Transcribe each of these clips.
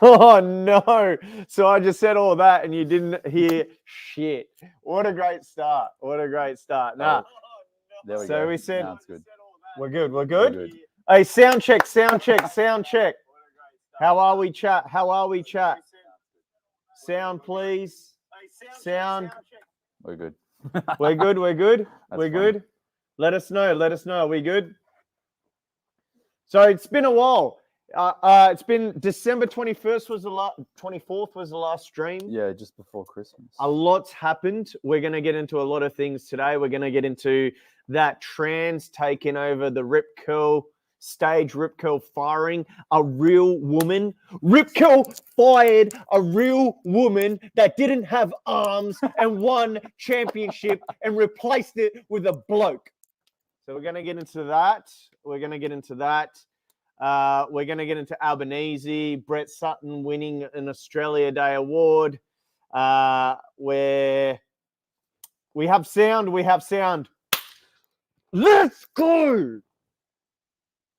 Oh no! So I just said all that, and you didn't hear shit. What a great start! What a great start! Nah. There we So go. we said Now it's good. we're good. We're We're good. good. Hey, sound check. Sound check. Sound check. How are we, chat? How are we, chat? Sound, please. Sound. We're good. We're good. We're good. We're funny. good. Let us know. Let us know. Are we good? So it's been a while. It's been December 21st was the last, 24th was the last stream. Yeah, just before Christmas. A lot's happened. We're going to get into a lot of things today. We're going to get into that trans taking over the Rip Curl stage, Rip Curl firing a real woman. Rip Curl fired a real woman that didn't have arms and won championship and replaced it with a bloke. So we're going to get into that. We're going to get into that. We're going to get into Albanese, Brett Sutton winning an Australia Day award. Where we have sound. Let's go.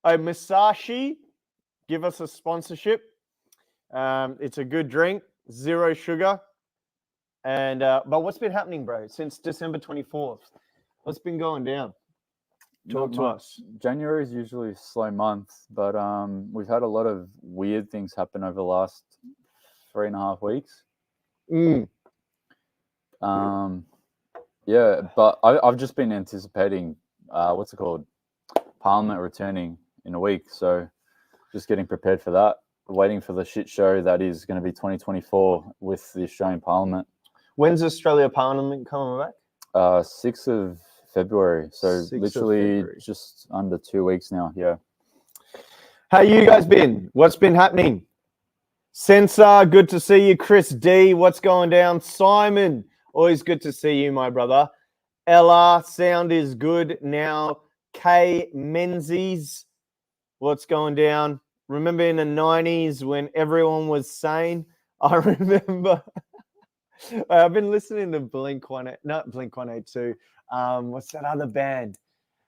Oh, Masashi, give us a sponsorship. It's a good drink, 0 sugar. And but what's been happening, bro, since December 24th? What's been going down? Talk to us. January is usually a slow month, but we've had a lot of weird things happen over the last 3.5 weeks. Yeah, but I've just been anticipating what's it called, Parliament returning in a week, so just getting prepared for that. Waiting for the shit show that is going to be 2024 with the Australian Parliament. When's Australia Parliament coming back? 6th of February, so 6th of literally February. just under 2 weeks now. Yeah. How you guys been? What's been happening? Sensor, good to see you. Chris D, what's going down? Simon, always good to see you, my brother. Ella, sound is good now. K Menzies, what's going down? Remember in the 90s when everyone was sane? I remember. I've been listening to Blink 182, not Blink 182. What's that other band?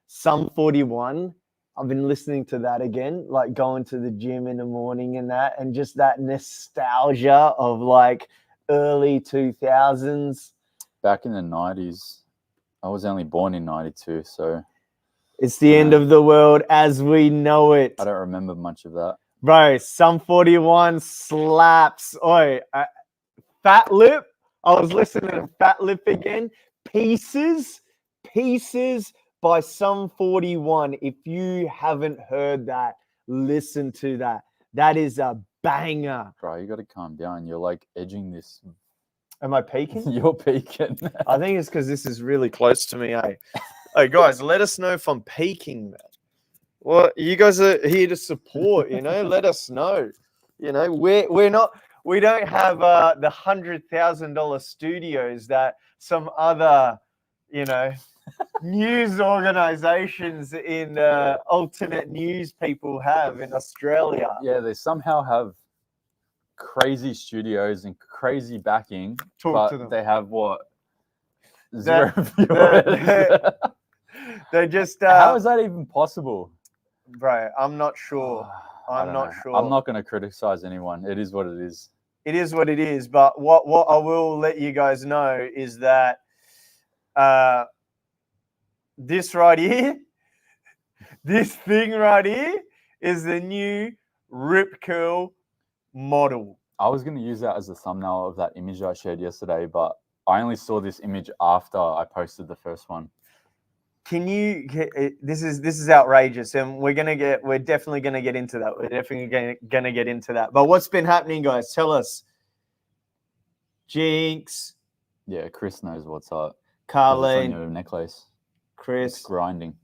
Sum 41. I've been listening to that again, like going to the gym in the morning and that, and just that nostalgia of like early 2000s. Back in the 90s, I was only born in 92, so it's the end of the world as we know it. I don't remember much of that. Bro, Sum 41 slaps. Oi, Fat Lip. I was listening to Fat Lip again. Pieces by Sum 41. If you haven't heard that, listen to that. That is a banger. Bro, you got to calm down. You're like edging this. Am I peaking? You're peaking. I think it's because this is really close to me, eh? Hey, guys, let us know if I'm peaking, man. Well, you guys are here to support, you know? Let us know. You know, we're not... We don't have the $100,000 studios that some other, you know, news organizations in alternate news people have in Australia. Yeah, they somehow have crazy studios and crazy backing, but they have what? 0 viewers. They're just... How is that even possible? Bro, I'm not sure. I'm not sure. I'm not going to criticize anyone. It is what it is. It is what it is. But what I will let you guys know is that this right here, this thing right here is the new Rip Curl model. I was going to use that as the thumbnail of that image I shared yesterday, but I only saw this image after I posted the first one. Can you? This is outrageous, and we're definitely gonna get into that. We're definitely gonna get into that. But what's been happening, guys? Tell us. Jinx. Yeah, Chris knows what's up. Carlene. It's on your necklace. Chris. It's grinding.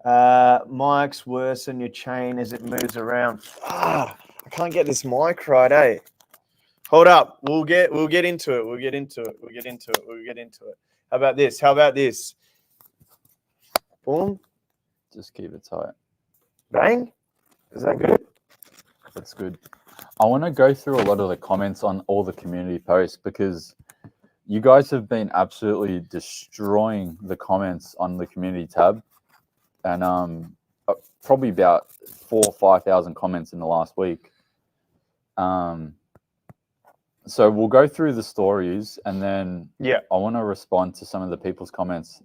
Mic's worse than your chain as it moves around. I can't get this mic right, eh? Hold up. We'll get into it. We'll get into it. How about this? Boom. Just keep it tight. Bang. Is that good? That's good. I want to go through a lot of the comments on all the community posts because you guys have been absolutely destroying the comments on the community tab. And probably about 4,000 or 5,000 comments in the last week. So we'll go through the stories, and then Yeah. I want to respond to some of the people's comments.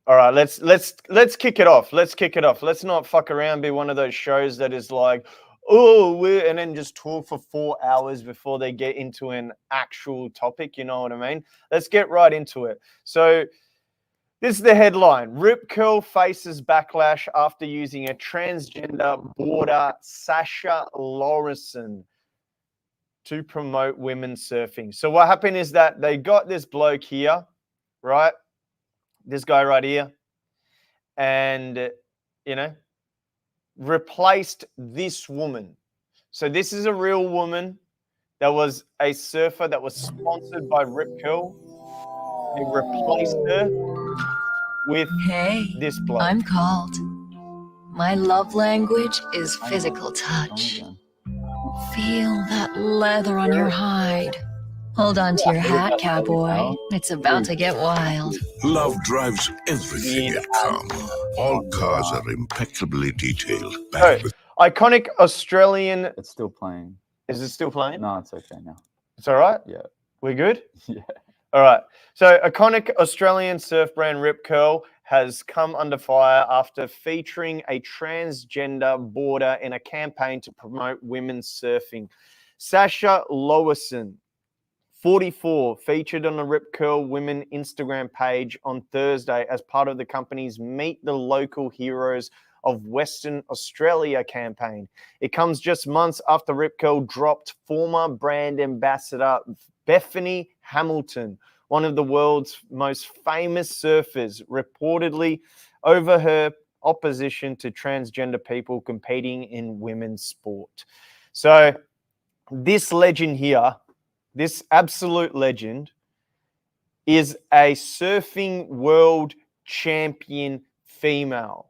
All right, let's kick it off. Let's kick it off. Let's not fuck around. Be one of those shows that is like, oh, and then just talk for 4 hours before they get into an actual topic. You know what I mean? Let's get right into it. So this is the headline: Rip Curl faces backlash after using a transgender boarder, Sasha Lawrenson, to promote women's surfing. So what happened is that they got this bloke here, right? This guy right here, and, you know, replaced this woman. So this is a real woman that was a surfer that was sponsored by Rip Curl. They replaced her with Hey, this bloke. I'm called. My love language is physical touch. Feel that leather on your hide. Hold on to your hat, cowboy. It's about to get wild. Love drives everything at Karma. All cars are impeccably detailed. So, iconic Australian. It's still playing. Is it still playing? No, it's okay now. It's all right? Yeah. We're good? Yeah. All right. So, iconic Australian surf brand Rip Curl has come under fire after featuring a transgender boarder in a campaign to promote women's surfing. Sasha Lawrenson, 44, featured on the Rip Curl Women Instagram page on Thursday as part of the company's Meet the Local Heroes of Western Australia campaign. It comes just months after Rip Curl dropped former brand ambassador Bethany Hamilton, one of the world's most famous surfers, reportedly over her opposition to transgender people competing in women's sport. So this legend here, this absolute legend, is a surfing world champion female.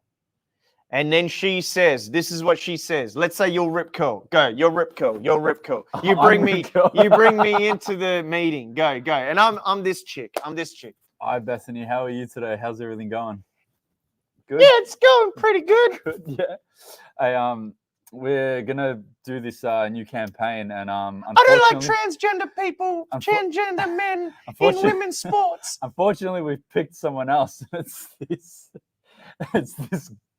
And then she says, this is what she says. Let's say you're Rip Curl. Go, you're Rip Curl. You're Rip Curl. You bring me into the meeting. Go. And I'm this chick. Hi, Bethany. How are you today? How's everything going? Good. Yeah, it's going pretty good. Good. Yeah. Hey, we're gonna do this new campaign, and I don't like transgender people, transgender men in women's sports. Unfortunately, we've picked someone else. It's this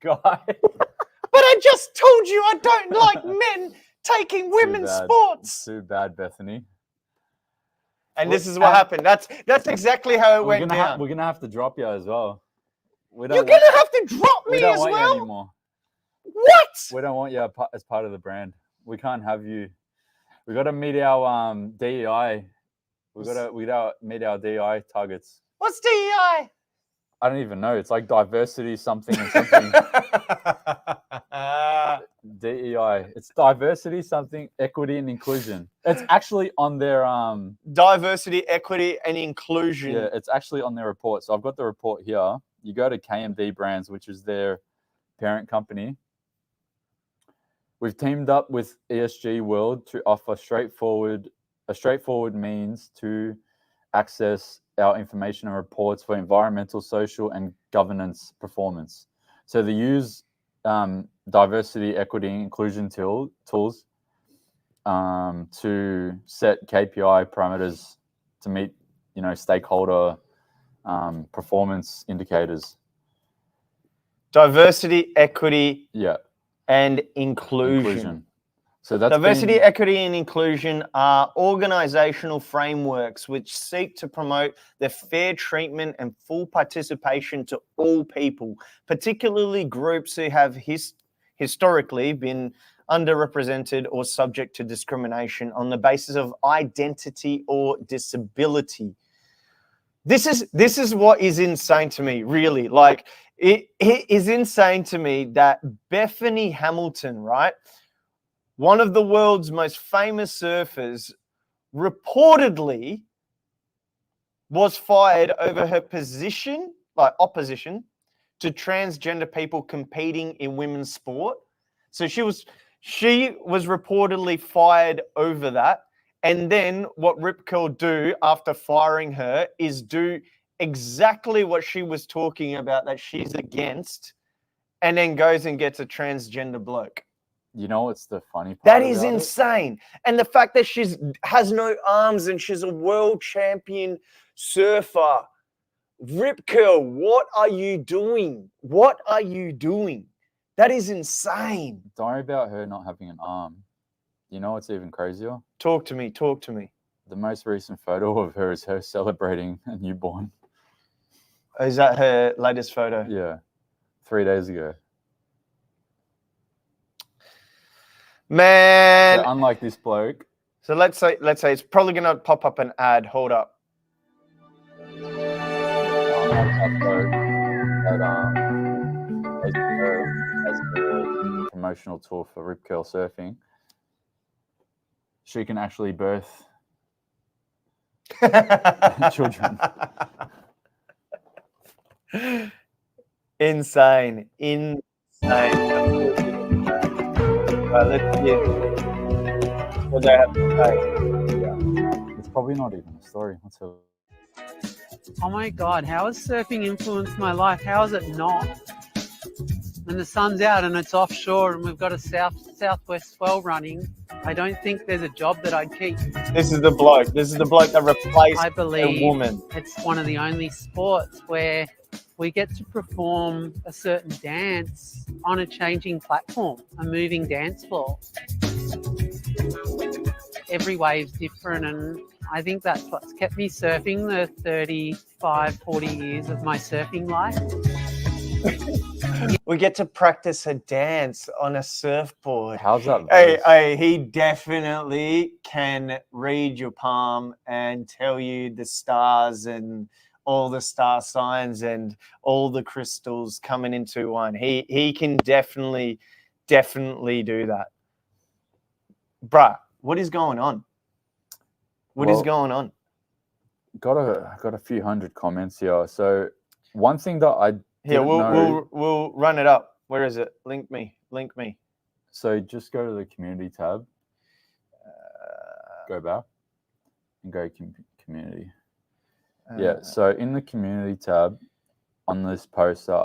guy. But I just told you I don't like men taking women's sports. Too bad, Bethany. And this is what happened. That's exactly how it went down. We're gonna have to drop you as well. You're gonna have to drop me as well. We don't want you anymore. What? We don't want you as part of the brand. We can't have you. We got to meet our DEI. We got to meet our DEI targets. What's DEI? I don't even know. It's like diversity something and something. DEI. It's diversity something, equity and inclusion. It's actually on their diversity, equity and inclusion. Yeah, it's actually on their report. So I've got the report here. You go to KMD Brands, which is their parent company. We've teamed up with ESG World to offer a straightforward means to access our information and reports for environmental, social, and governance performance. So they use diversity, equity, and inclusion tools to set KPI parameters to meet, stakeholder performance indicators. Diversity, equity, yeah, and inclusion. So that's diversity, equity, and inclusion are organizational frameworks which seek to promote the fair treatment and full participation to all people, particularly groups who have historically been underrepresented or subject to discrimination on the basis of identity or disability. This is what is insane to me, really. Like, it is insane to me that Bethany Hamilton, right, one of the world's most famous surfers, reportedly was fired over her opposition to transgender people competing in women's sport. So she was reportedly fired over that. And then what Rip Curl do after firing her is do exactly what she was talking about that she's against, and then goes and gets a transgender bloke. You know what's the funny part? That is about it? insane. And the fact that she's has no arms and she's a world champion surfer. Rip Curl, what are you doing? What are you doing? That is insane. Don't worry about her not having an arm. You know what's even crazier? Talk to me. Talk to me. The most recent photo of her is her celebrating a newborn. Is that her latest photo? Yeah, 3 days ago. Man. So unlike this bloke. So let's say it's probably gonna pop up an ad. Hold up. Unlike that bloke that has the promotional tour for Rip Curl Surfing, she can actually birth children. Insane. Let's hear what they have to say. It's probably not even a story. Let's have Oh my God, how has surfing influenced my life? How is it not? When the sun's out and it's offshore and we've got a southwest swell running, I don't think there's a job that I'd keep. This is the bloke. This is the bloke that replaced I a believe woman. it's one of the only sports where we get to perform a certain dance on a changing platform, a moving dance floor. Every wave's different, and I think that's what's kept me surfing the 35, 40 years of my surfing life. We get to practice a dance on a surfboard. How's that? Hey, he definitely can read your palm and tell you the stars and all the star signs and all the crystals coming into one. He can definitely do that. Bruh, what is going on? What is going on? Got a few hundred comments here. So one thing that I Here, didn't know, we'll run it up. Where is it? Link me. so just go to the community tab, go back, and go community. Yeah. So in the community tab on this poster,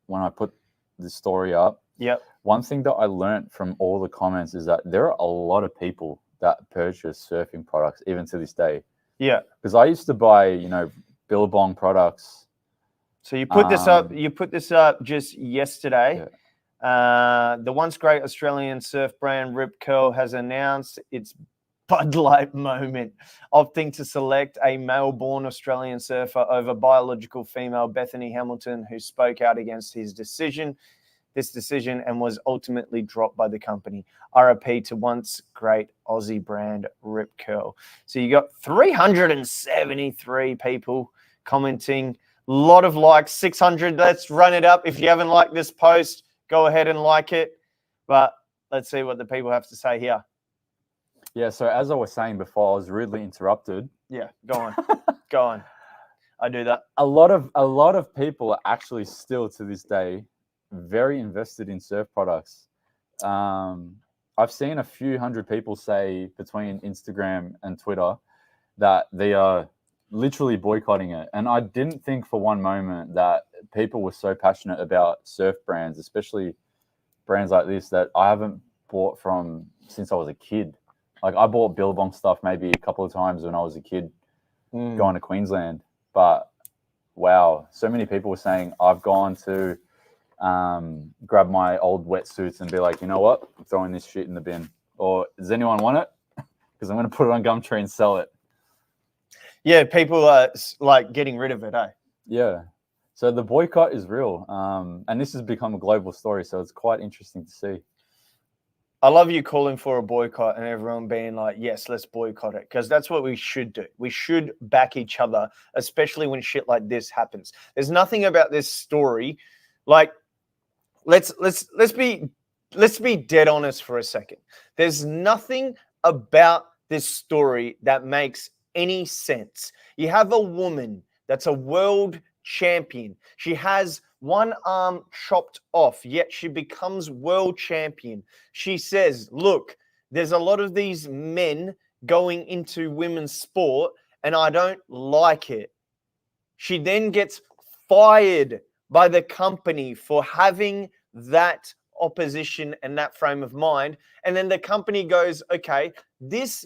when I put the story up, Yep. one thing that I learned from all the comments is that there are a lot of people that purchase surfing products even to this day. Yeah. Because I used to buy, Billabong products. So you put this up. You put this up just yesterday. The once great Australian surf brand Rip Curl has announced its Bud Light moment, opting to select a male-born Australian surfer over biological female Bethany Hamilton, who spoke out against this decision, and was ultimately dropped by the company. RIP to once great Aussie brand Rip Curl. So you got 373 people commenting. A lot of likes, 600. Let's run it up. If you haven't liked this post, go ahead and like it. But let's see what the people have to say here. Yeah, so as I was saying before, I was rudely interrupted. Yeah, go on. Go on. I do that. A lot of people are actually still to this day very invested in surf products. I've seen a few hundred people say between Instagram and Twitter that they are literally boycotting it. And I didn't think for one moment that people were so passionate about surf brands, especially brands like this, that I haven't bought from since I was a kid. Like, I bought Billabong stuff maybe a couple of times when I was a kid going to Queensland. But wow, so many people were saying, I've gone to grab my old wetsuits and be like, you know what? I'm throwing this shit in the bin. Or does anyone want it? Because I'm going to put it on Gumtree and sell it. Yeah, people are like getting rid of it, eh? Yeah. So the boycott is real. And this has become a global story. So it's quite interesting to see. I love you calling for a boycott and everyone being like, yes, let's boycott it. Because that's what we should do. We should back each other, especially when shit like this happens. There's nothing about this story. Like, let's be dead honest for a second. There's nothing about this story that makes any sense. You have a woman that's a world champion. She has one arm chopped off, yet she becomes world champion. She says, look, there's a lot of these men going into women's sport and I don't like it. She then gets fired by the company for having that opposition and that frame of mind. And then the company goes, okay, this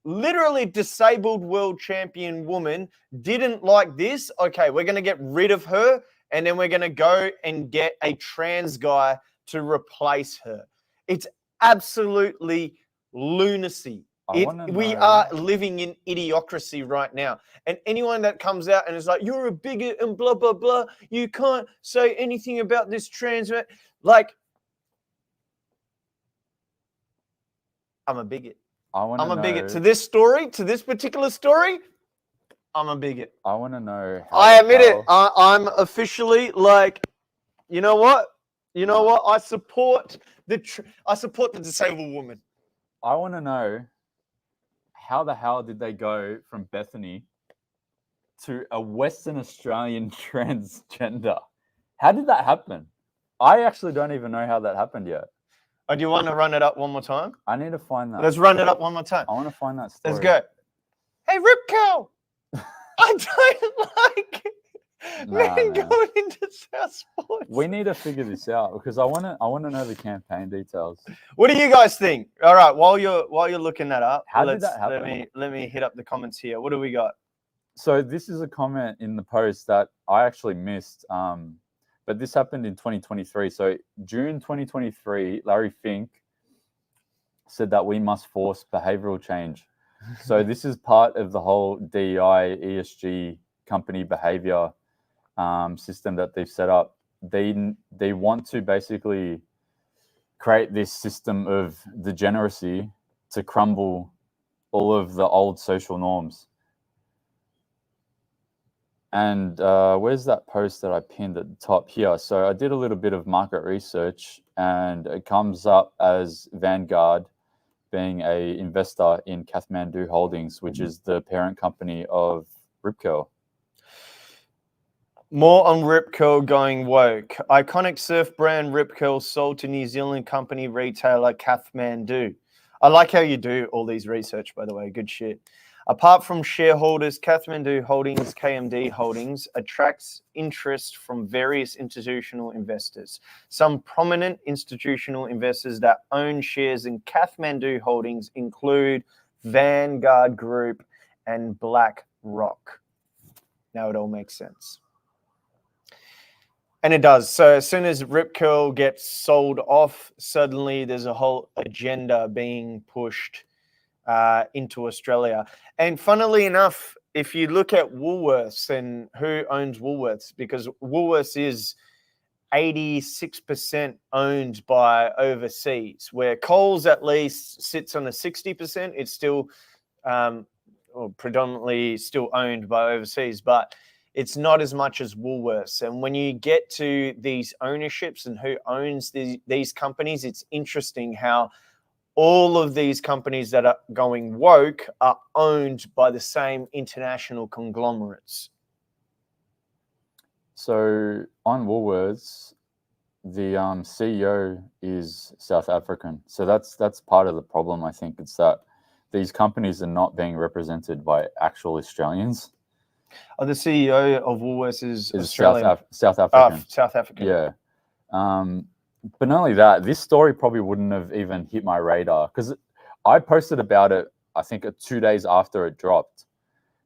literally disabled world champion woman didn't like this. Okay, we're going to get rid of her. And then we're going to go and get a trans guy to replace her. It's absolutely lunacy. We are living in idiocracy right now. And anyone that comes out and is like, you're a bigot and blah, blah, blah, you can't say anything about this trans. Like, I'm a bigot. I'm a bigot. To this story, to this particular story, I'm a bigot. I want to know. I admit it. I'm officially like, you know what? You know what? I support the disabled woman. I want to know how the hell did they go from Bethany to a Western Australian transgender? How did that happen? I actually don't even know how that happened yet. Oh, do you want to run it up one more time? I need to find that. Let's run it up one more time. I want to find that story. Let's go. Hey, Rip Curl. I don't like men going into South Sports. We need to figure this out because I want to know the campaign details. What do you guys think? All right, while you're looking that up, how did that happen? Let me hit up the comments here. What do we got? So this is a comment in the post that I actually missed. But this happened in 2023. So June 2023, Larry Fink said that we must force behavioral change. So this is part of the whole DEI, ESG company behavior system that they've set up. They want to basically create this system of degeneracy to crumble all of the old social norms. And where's that post that I pinned at the top here? So I did a little bit of market research and it comes up as Vanguard being an investor in Kathmandu Holdings, which is the parent company of Rip Curl. More on Rip Curl going woke. Iconic surf brand Rip Curl sold to New Zealand company retailer Kathmandu. I like how you do all these research, by the way. Good shit. Apart from shareholders, Kathmandu Holdings, KMD Holdings, attracts interest from various institutional investors. Some prominent institutional investors that own shares in Kathmandu Holdings include Vanguard Group and BlackRock. Now it all makes sense. And it does. So as soon as Rip Curl gets sold off, suddenly there's a whole agenda being pushed into Australia. And funnily enough, if you look at Woolworths and who owns Woolworths, because Woolworths is 86% owned by overseas, where Coles at least sits on a 60%. It's still predominantly still owned by overseas, but it's not as much as Woolworths. And when you get to these ownerships and who owns these companies, it's interesting how all of these companies that are going woke are owned by the same international conglomerates. So on Woolworths, the CEO is South African. So that's part of the problem, I think. It's that these companies are not being represented by actual Australians. Oh, the CEO of Woolworths is Australian. South African. South African. Yeah. But not only that, this story probably wouldn't have even hit my radar because I posted about it, I think, 2 days after it dropped.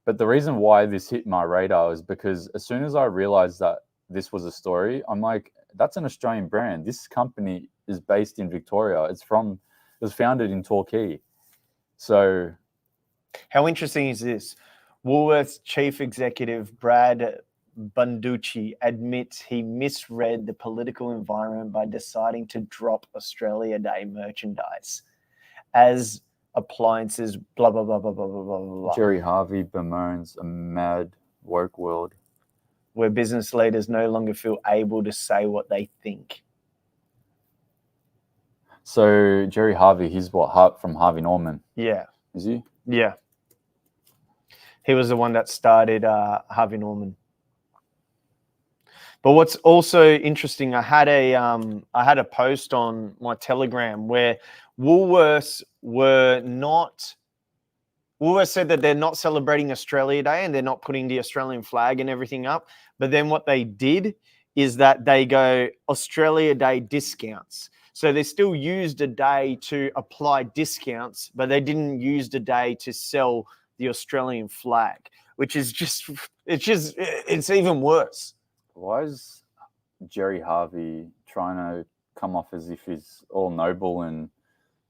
But the reason why this hit my radar is because as soon as I realized that this was a story, I'm like, that's an Australian brand. This company is based in Victoria. It was founded in Torquay. So how interesting is this? Woolworths chief executive Brad Bunducci admits he misread the political environment by deciding to drop Australia Day merchandise as appliances, blah, blah, blah, blah, blah, blah, blah, blah. Jerry Harvey bemoans a mad woke world where business leaders no longer feel able to say what they think. So Jerry Harvey, he's what, from Harvey Norman? Yeah. Is he? Yeah. He was the one that started Harvey Norman. But what's also interesting, I had a post on my Telegram where Woolworths said that they're not celebrating Australia Day and they're not putting the Australian flag and everything up. But then what they did is that they go Australia Day discounts. So they still used a day to apply discounts, but they didn't use the day to sell the Australian flag, which is it's even worse. Why is Jerry Harvey trying to come off as if he's all noble and,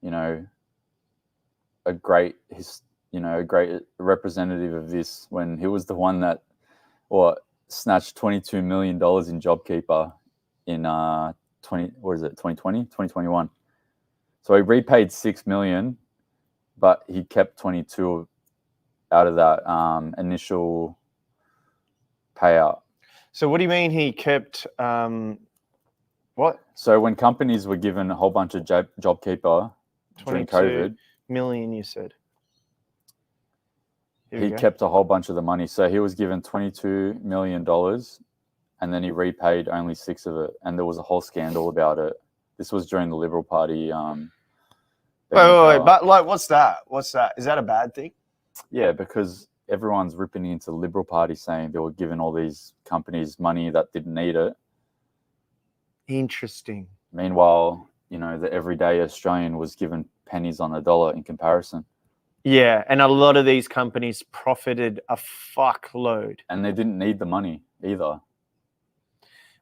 you know, a great representative of this when he was the one that snatched $22 million in JobKeeper in 2021. So he repaid $6 million, but he kept 22 out of that initial payout. So what do you mean he kept what? So when companies were given a whole bunch of JobKeeper during 22 COVID, million, you said. Here we he go. kept a whole bunch of the money. So he was given $22 million and then he repaid only 6 of it. And there was a whole scandal about it. This was during the Liberal Party. Wait, but like, what's that? What's that? Is that a bad thing? Yeah, because everyone's ripping into the Liberal Party saying they were giving all these companies money that didn't need it. Interesting. Meanwhile, you know, the everyday Australian was given pennies on a dollar in comparison. Yeah, and a lot of these companies profited a fuckload. And they didn't need the money either. All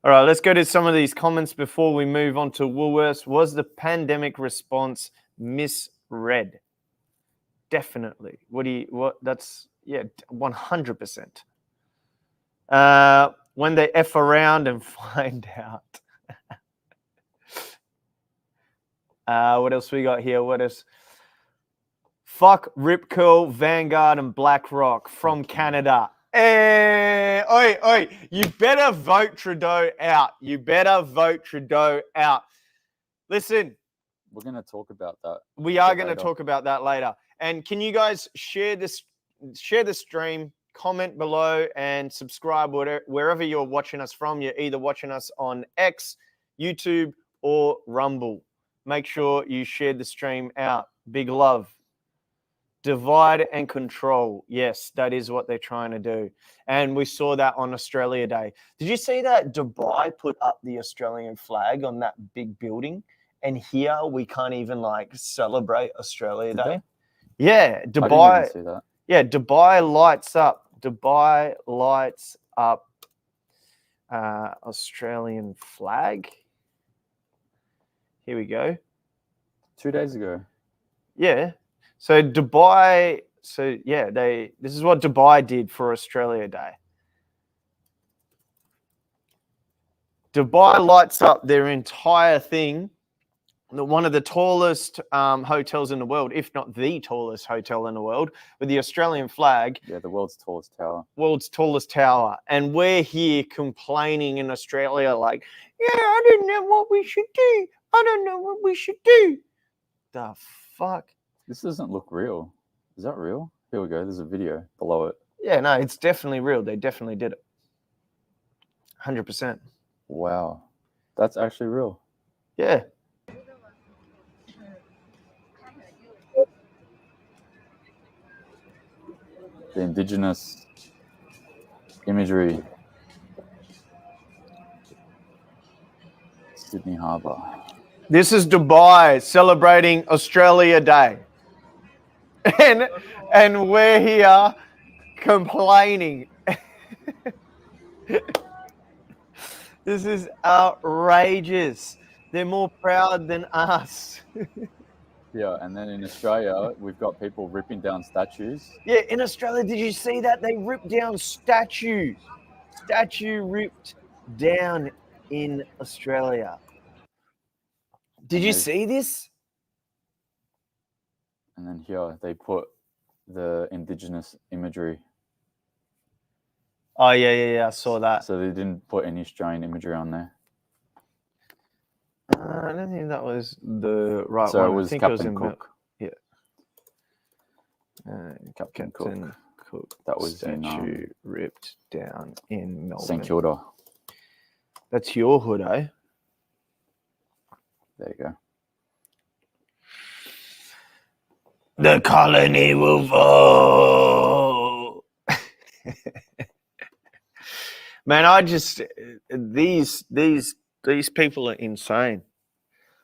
right, let's go to some of these comments before we move on to Woolworths. Was the pandemic response misread? Definitely. That's 100%. When they F around and find out. What else we got here? What else? Fuck Rip Curl, Vanguard, and BlackRock from Canada. Hey, oi, you better vote Trudeau out. You better vote Trudeau out. Listen, We're going to talk about that. we are going to talk about that later. And can you guys share the stream, comment below, and subscribe wherever you're watching us from. You're either watching us on X, YouTube, or Rumble. Make sure you share the stream out. Big love. Divide and control. Yes, that is what they're trying to do. And we saw that on Australia Day. Did you see that Dubai put up the Australian flag on that big building? And here we can't even like celebrate Australia Did Day. they? Yeah, I Dubai. didn't even see that. Yeah, Dubai lights up. Dubai lights up Australian flag. Here we go. 2 days ago. Yeah. So Dubai, this is what Dubai did for Australia Day. Dubai lights up their entire thing. One of the tallest hotels in the world, if not the tallest hotel in the world, with the Australian flag. Yeah, the world's tallest tower. World's tallest tower. And we're here complaining in Australia like, yeah, I don't know what we should do. I don't know what we should do. The fuck? This doesn't look real. Is that real? Here we go. There's a video below it. Yeah, no, it's definitely real. They definitely did it. 100%. Wow. That's actually real. Yeah. The indigenous imagery. Sydney Harbour. This is Dubai celebrating Australia Day. And we're here complaining. This is outrageous. They're more proud than us. Yeah, and then in Australia, we've got people ripping down statues. Yeah, in Australia, did you see that? They ripped down statues. Statue ripped down in Australia. Did you see this? And then here they put the indigenous imagery. Oh, yeah, I saw that. So they didn't put any Australian imagery on there. I don't think that was the right So one. it was I think Captain it was Cook. Yeah. Captain Captain Cook. That was in, statue ripped down in Melbourne. St Kilda. That's your hood, eh? There you go. The colony will fall. Man, I just these people are insane.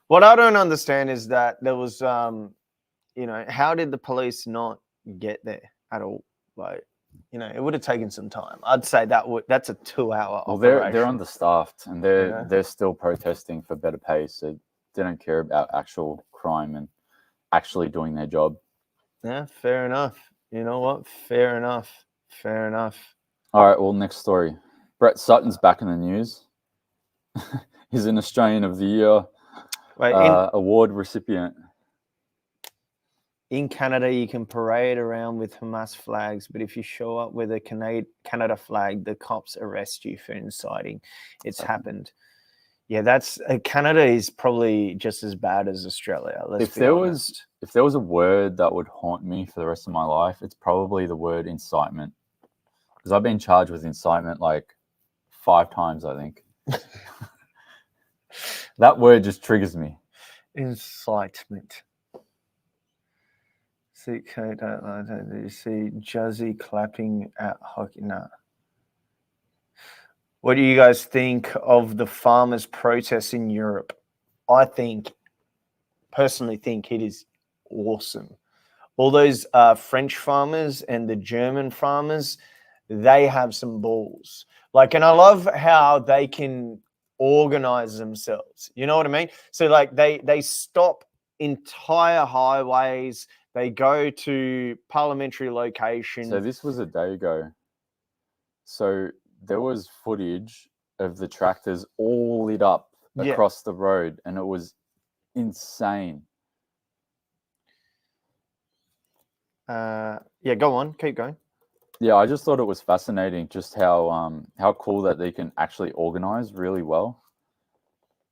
What I don't understand is that there was, how did the police not get there at all? Like, it would have taken some time. I'd say that's a 2-hour Well, operation. they're understaffed and they're still protesting for better pay, so they don't care about actual crime and actually doing their job. Yeah, fair enough. You know what? Fair enough. Fair enough. All right, well, next story. Brett Sutton's back in the news. He's an Australian of the Year award recipient. In Canada, you can parade around with Hamas flags, but if you show up with a Canada flag, the cops arrest you for inciting. It's happened. Yeah, Canada is probably just as bad as Australia. If there was a word that would haunt me for the rest of my life, it's probably the word incitement, because I've been charged with incitement like 5 times, I think. That word just triggers me. Incitement. Do you see Juzzy clapping at hockey? No. What do you guys think of the farmers' protests in Europe? I personally think it is awesome. All those French farmers and the German farmers, they have some balls. And I love how they can organize themselves. You know what I mean? So they stop entire highways. They go to parliamentary locations. So this was a day ago. So there was footage of the tractors all lit up across the road, and it was insane. Go on. Keep going. Yeah, I just thought it was fascinating just how cool that they can actually organize really well.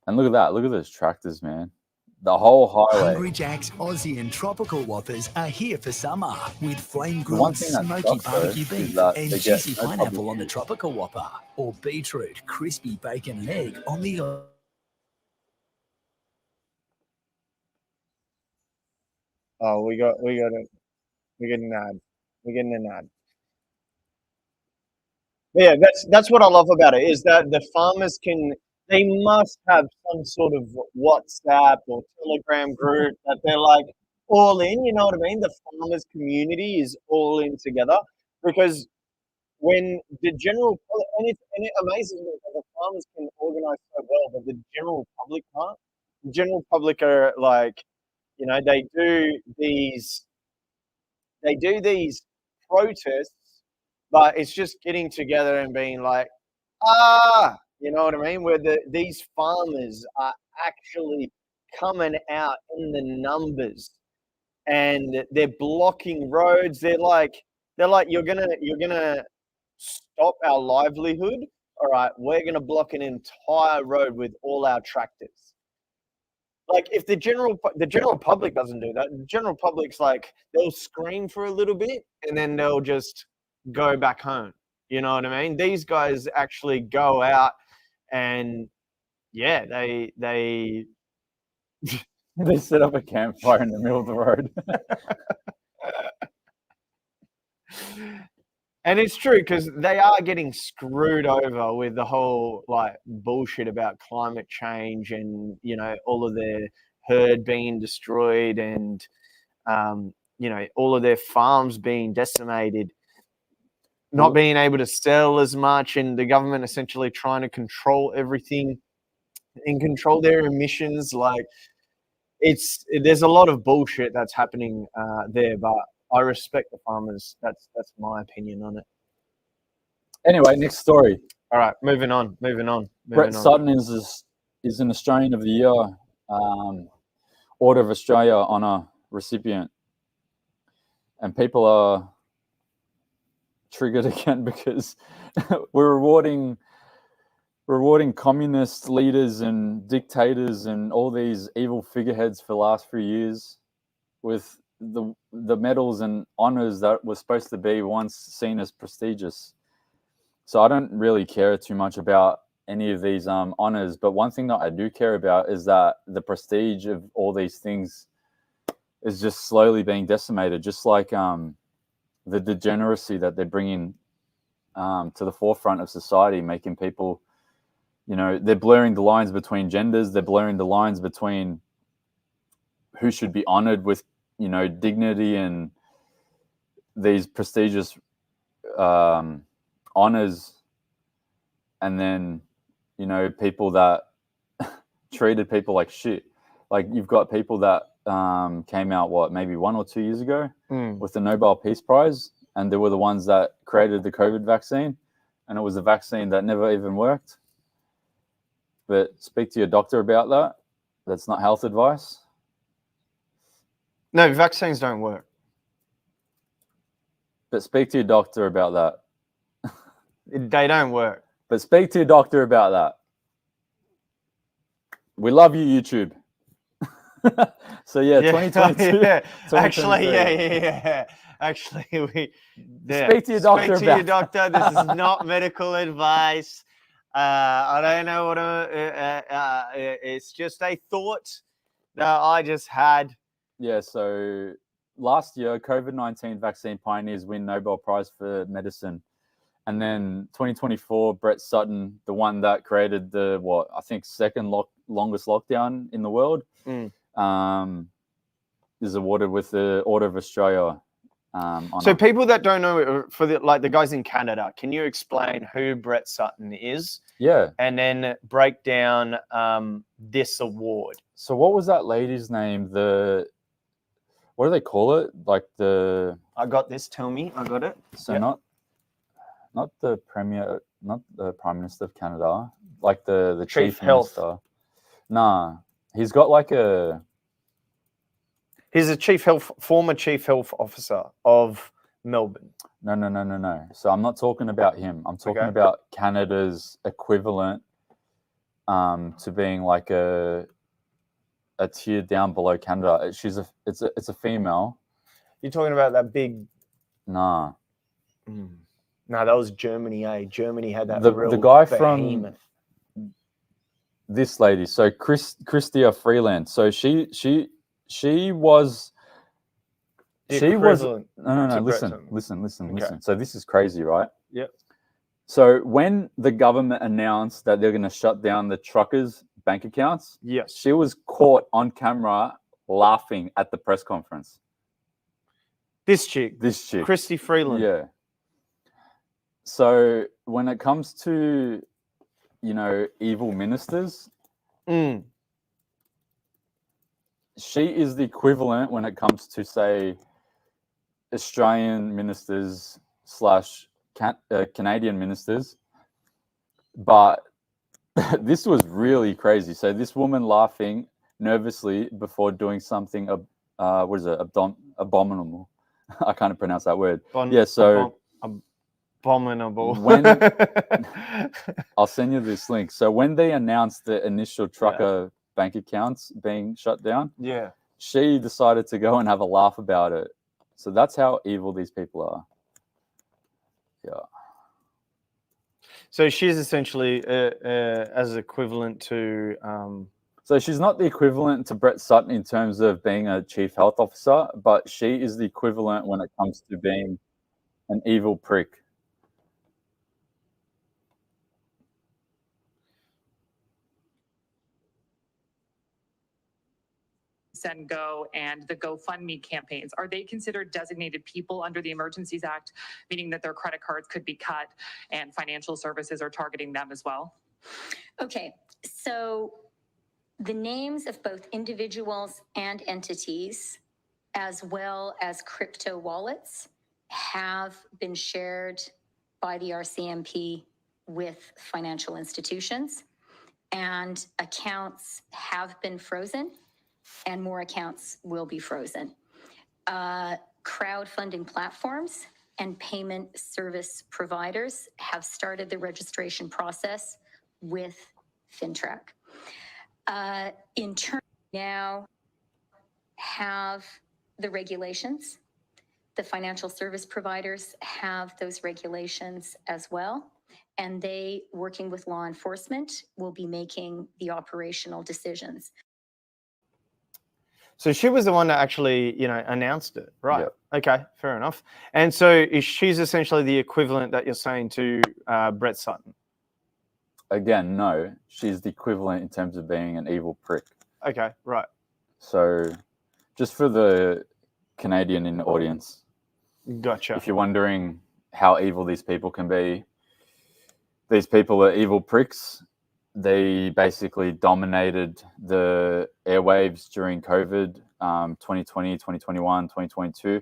And look at that. Look at those tractors, man. The whole highway. Hungry Jack's Aussie and Tropical Whoppers are here for summer with flame-grilled smoky barbecue beef and juicy pineapple on the Tropical Whopper, or beetroot, crispy bacon and egg on the... Oh, we're getting an ad. We're getting an ad. Yeah, that's what I love about it, is that the farmers they must have some sort of WhatsApp or Telegram group that they're like all in, you know what I mean? The farmers community is all in together, because when the general, and it amazes me that the farmers can organize so well, but the general public can't. The general public are like, they do these protests, but it's just getting together and being like, you know what I mean? Where these farmers are actually coming out in the numbers, and they're blocking roads. They're like, you're gonna stop our livelihood. All right, we're gonna block an entire road with all our tractors. If the general public doesn't do that, the general public's like, they'll scream for a little bit and then they'll just go back home. You know what I mean? These guys actually go out and they they set up a campfire in the middle of the road. And it's true, because they are getting screwed over with the whole bullshit about climate change and all of their herd being destroyed and all of their farms being decimated, not being able to sell as much, and the government essentially trying to control everything and control their emissions. There's a lot of bullshit that's happening there, but I respect the farmers. That's my opinion on it. Anyway, next story. All right, moving on. Brett Sutton is an Australian of the Year, Order of Australia honour recipient, and people are triggered again because we're rewarding communist leaders and dictators and all these evil figureheads for the last few years with the medals and honors that were supposed to be once seen as prestigious. So I don't really care too much about any of these honors, but one thing that I do care about is that the prestige of all these things is just slowly being decimated, just like the degeneracy that they're bringing to the forefront of society, making people you know, they're blurring the lines between genders. They're blurring the lines between who should be honored with, you know, dignity and these prestigious honors, and then, you know, people that treated people like shit. Like, you've got people that came out, maybe 1 or 2 years ago with the Nobel Peace Prize, and they were the ones that created the COVID vaccine, and it was a vaccine that never even worked. But speak to your doctor about that. That's not health advice. No, vaccines don't work. But speak to your doctor about that. They don't work. But speak to your doctor about that. We love you, YouTube. So yeah, 2022. Yeah. 2023. Actually, yeah. Actually, Speak to your doctor. Speak to your doctor. This is not medical advice. I don't know what it's just a thought that I just had. Yeah, so last year, COVID-19 vaccine pioneers win Nobel Prize for medicine. And then 2024, Brett Sutton, the one that created the, I think second longest lockdown in the world, is awarded with the Order of Australia. So people that don't know, for the guys in Canada, can you explain who Brett Sutton is? Yeah. And then break down this award. So what was that lady's name? What do they call it? Like I got this. Tell me. I got it. So not the premier, not the Prime Minister of Canada, like the Chief Health. Minister. Nah, he's got like He's a former Chief Health Officer of Melbourne. No. So I'm not talking about him. I'm talking about Canada's equivalent to being like a tier down below Canada. It's a female. You're talking about that big? Nah. No, that was Germany. Germany had that. The guy behemoth. From this lady. So Chrystia Freeland. So she was. She was no. Listen. So this is crazy, right? Yep. So when the government announced that they're going to shut down the truckers' bank accounts, yes, she was caught on camera laughing at the press conference. This chick, Chrystia Freeland. Yeah. So when it comes to, you know, evil ministers, she is the equivalent when it comes to, say, Australian ministers / Canadian ministers. But this was really crazy. So this woman laughing nervously before doing something, abominable. I can't pronounce that word. Abominable. I'll send you this link. So when they announced the initial trucker bank accounts being shut down, she decided to go and have a laugh about it. So that's how evil these people are. Yeah. So she's essentially as equivalent to. So she's not the equivalent to Brett Sutton in terms of being a chief health officer, but she is the equivalent when it comes to being an evil prick. Send Go and the GoFundMe campaigns, are they considered designated people under the Emergencies Act, meaning that their credit cards could be cut and financial services are targeting them as well? Okay, so the names of both individuals and entities, as well as crypto wallets, have been shared by the RCMP with financial institutions, and accounts have been frozen. And more accounts will be frozen. Crowdfunding platforms and payment service providers have started the registration process with FINTRAC. In turn, now have the regulations. The financial service providers have those regulations as well. And they, working with law enforcement, will be making the operational decisions. So she was the one that actually, announced it, right? Yep. Okay, fair enough. And so she's essentially the equivalent that you're saying to Brett Sutton. Again, no. She's the equivalent in terms of being an evil prick. Okay, right. So, just for the Canadian in the audience, Gotcha. if you're wondering how evil these people can be, these people are evil pricks. They basically dominated the airwaves during COVID, 2020, 2021, 2022.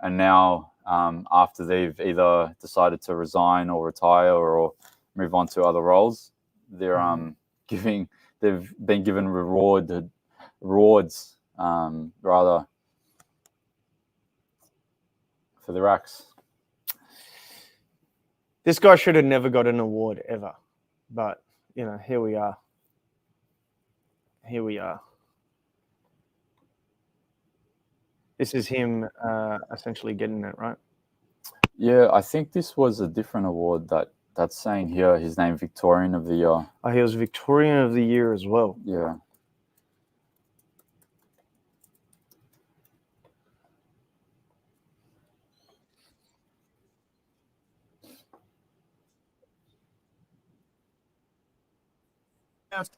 And now, after they've either decided to resign or retire or move on to other roles, they've been given rewards rather for their acts. This guy should have never got an award ever, but you know, here we are. Here we are. This is him essentially getting it, right? Yeah, I think this was a different award that's saying here his name Victorian of the Year. Oh, he was Victorian of the Year as well. Yeah.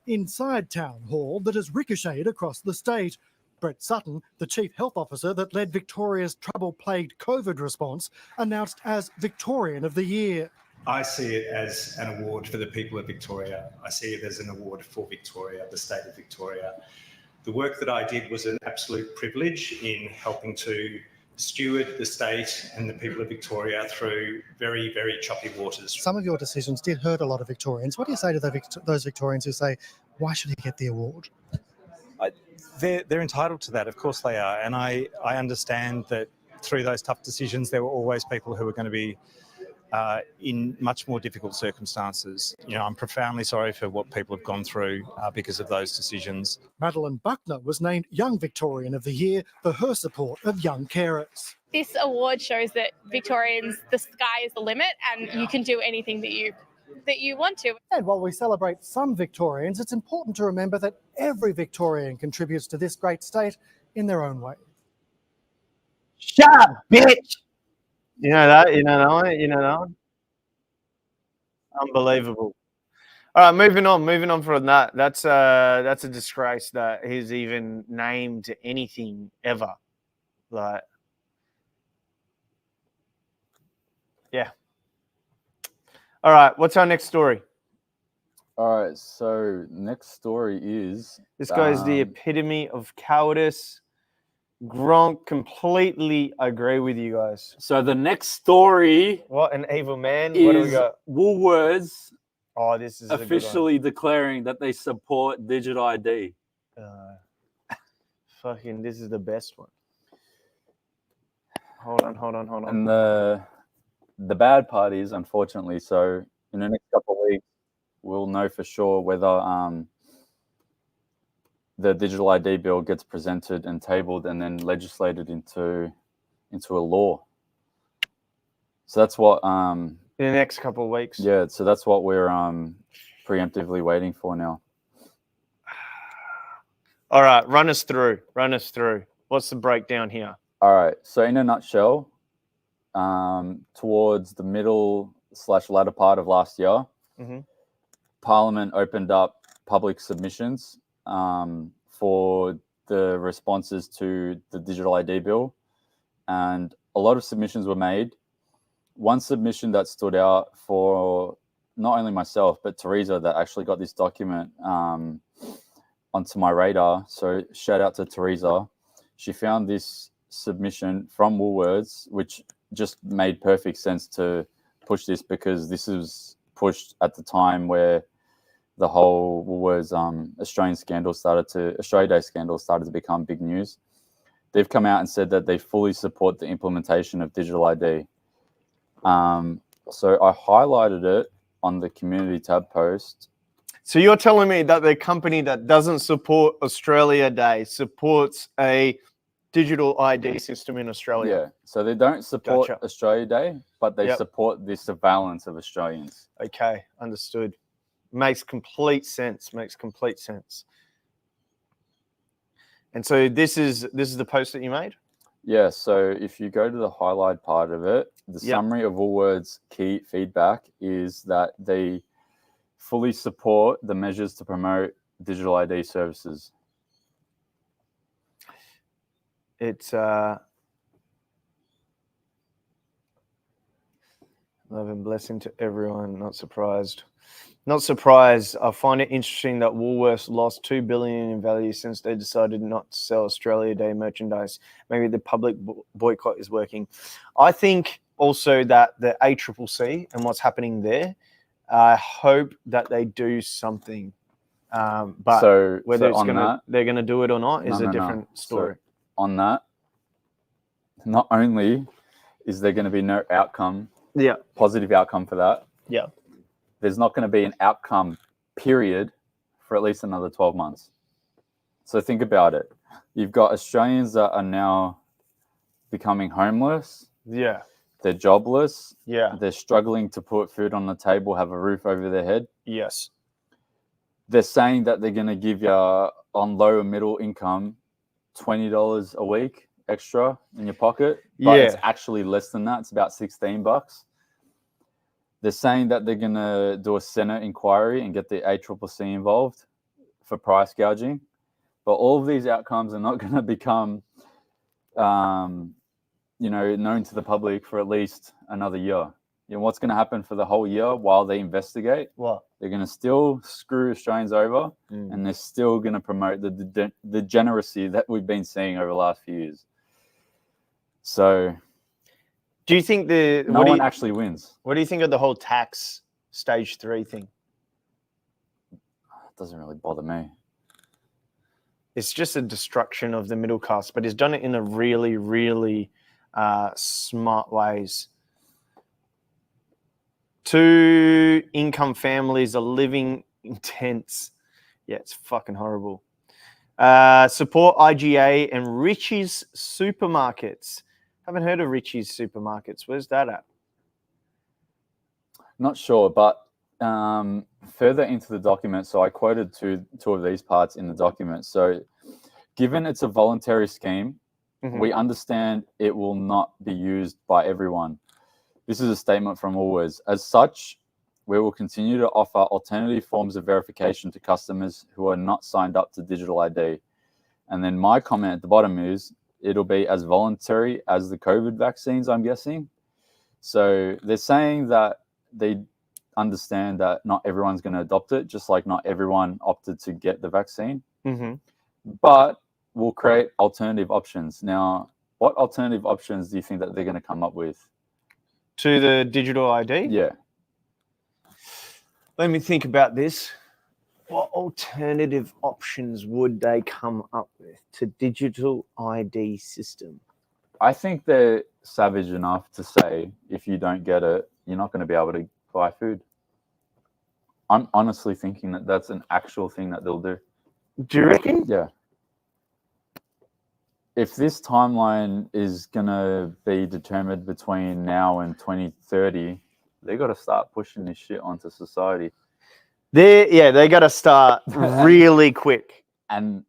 Inside Town Hall that has ricocheted across the state. Brett Sutton, the Chief Health Officer that led Victoria's trouble-plagued COVID response, announced as Victorian of the Year. I see it as an award for the people of Victoria. I see it as an award for Victoria, the state of Victoria. The work that I did was an absolute privilege in helping to steward the state and the people of Victoria through very, very choppy waters. Some of your decisions did hurt a lot of Victorians. What do you say to those Victorians who say, why should he get the award? They're entitled to that, of course they are. And I understand that through those tough decisions, there were always people who were going to be in much more difficult circumstances. You know, I'm profoundly sorry for what people have gone through because of those decisions. Madeline Buckner was named Young Victorian of the Year for her support of young carers. This award shows that Victorians, the sky is the limit and you can do anything that you want to. And while we celebrate some Victorians, it's important to remember that every Victorian contributes to this great state in their own way. Shut up, bitch! You know that? You know that one? You know that one? Unbelievable. All right, moving on from that. That's a disgrace that he's even named anything ever. Like, yeah. All right, what's our next story? All right, so next story is... This guy is the epitome of cowardice. Gronk, completely agree with you guys. So the next story... What an evil man. What do we got? Woolworths this is officially declaring that they support digital ID. Fucking, this is the best one. Hold on. And the bad part is, unfortunately, so in the next couple of weeks, we'll know for sure whether the digital ID bill gets presented and tabled and then legislated into a law. So that's what in the next couple of weeks. Yeah, so that's what we're preemptively waiting for now. All right, run us through. What's the breakdown here? All right, so in a nutshell, towards the middle/latter part of last year, Parliament opened up public submissions for the responses to the digital ID bill, and a lot of submissions were made. One submission that stood out for not only myself but Teresa, that actually got this document onto my radar. So shout out to Teresa. She found this submission from Woolworths, which just made perfect sense to push this, because this was pushed at the time where the whole Woolworths Australia Day scandal started to become big news. They've come out and said that they fully support the implementation of digital ID. So I highlighted it on the community tab post. So you're telling me that the company that doesn't support Australia Day supports a digital ID system in Australia? Yeah, so they don't support Australia Day, but they support the surveillance of Australians. Okay, understood. Makes complete sense. And so this is the post that you made? Yeah, so if you go to the highlight part of it, the summary of Woolworths' key feedback is that they fully support the measures to promote digital ID services. It's love and blessing to everyone. Not surprised. Not surprised. I find it interesting that Woolworths lost $2 billion in value since they decided not to sell Australia Day merchandise. Maybe the public boycott is working. I think also that the ACCC and what's happening there, I hope that they do something. But So whether on that, they're going to do it or not is a different story. So on that, not only is there going to be no outcome, positive outcome for that, there's not going to be an outcome, period, for at least another 12 months. So think about it. You've got Australians that are now becoming homeless. Yeah. They're jobless. Yeah. They're struggling to put food on the table, have a roof over their head. Yes. They're saying that they're going to give you, on low and middle income, $20 a week extra in your pocket. But it's actually less than that. It's about $16. They're saying that they're going to do a Senate inquiry and get the ACCC involved for price gouging. But all of these outcomes are not going to become, known to the public for at least another year. You know, what's going to happen for the whole year while they investigate? What? They're going to still screw Australians over, and they're still going to promote the degeneracy that we've been seeing over the last few years. So... do you think no one actually wins? What do you think of the whole tax stage 3 thing? It doesn't really bother me. It's just a destruction of the middle class, but he's done it in a really, really smart ways. 2 income families are living in tents. Yeah, it's fucking horrible. Support IGA and Richie's Supermarkets. Haven't heard of Richie's Supermarkets. Where's that at? Not sure, but further into the document, so I quoted two of these parts in the document. So given it's a voluntary scheme, we understand it will not be used by everyone. This is a statement from Woolworths. As such, we will continue to offer alternative forms of verification to customers who are not signed up to digital ID. And then my comment at the bottom is, it'll be as voluntary as the COVID vaccines, I'm guessing. So they're saying that they understand that not everyone's going to adopt it, just like not everyone opted to get the vaccine. But we'll create alternative options. Now, what alternative options do you think that they're going to come up with? To the digital ID? Yeah. Let me think about this. What alternative options would they come up with to digital ID system? I think they're savage enough to say, if you don't get it, you're not going to be able to buy food. I'm honestly thinking that that's an actual thing that they'll do. Do you reckon? Yeah. If this timeline is going to be determined between now and 2030, they got to start pushing this shit onto society. They got to start really quick. And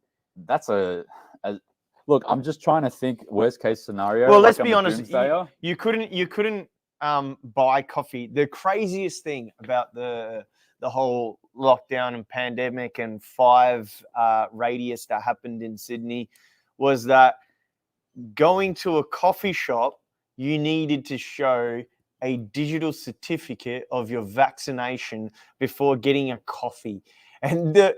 that's look, I'm just trying to think worst case scenario. Well, let's be honest. You couldn't buy coffee. The craziest thing about the whole lockdown and pandemic and 5 radius that happened in Sydney was that going to a coffee shop, you needed to show a digital certificate of your vaccination before getting a coffee. And the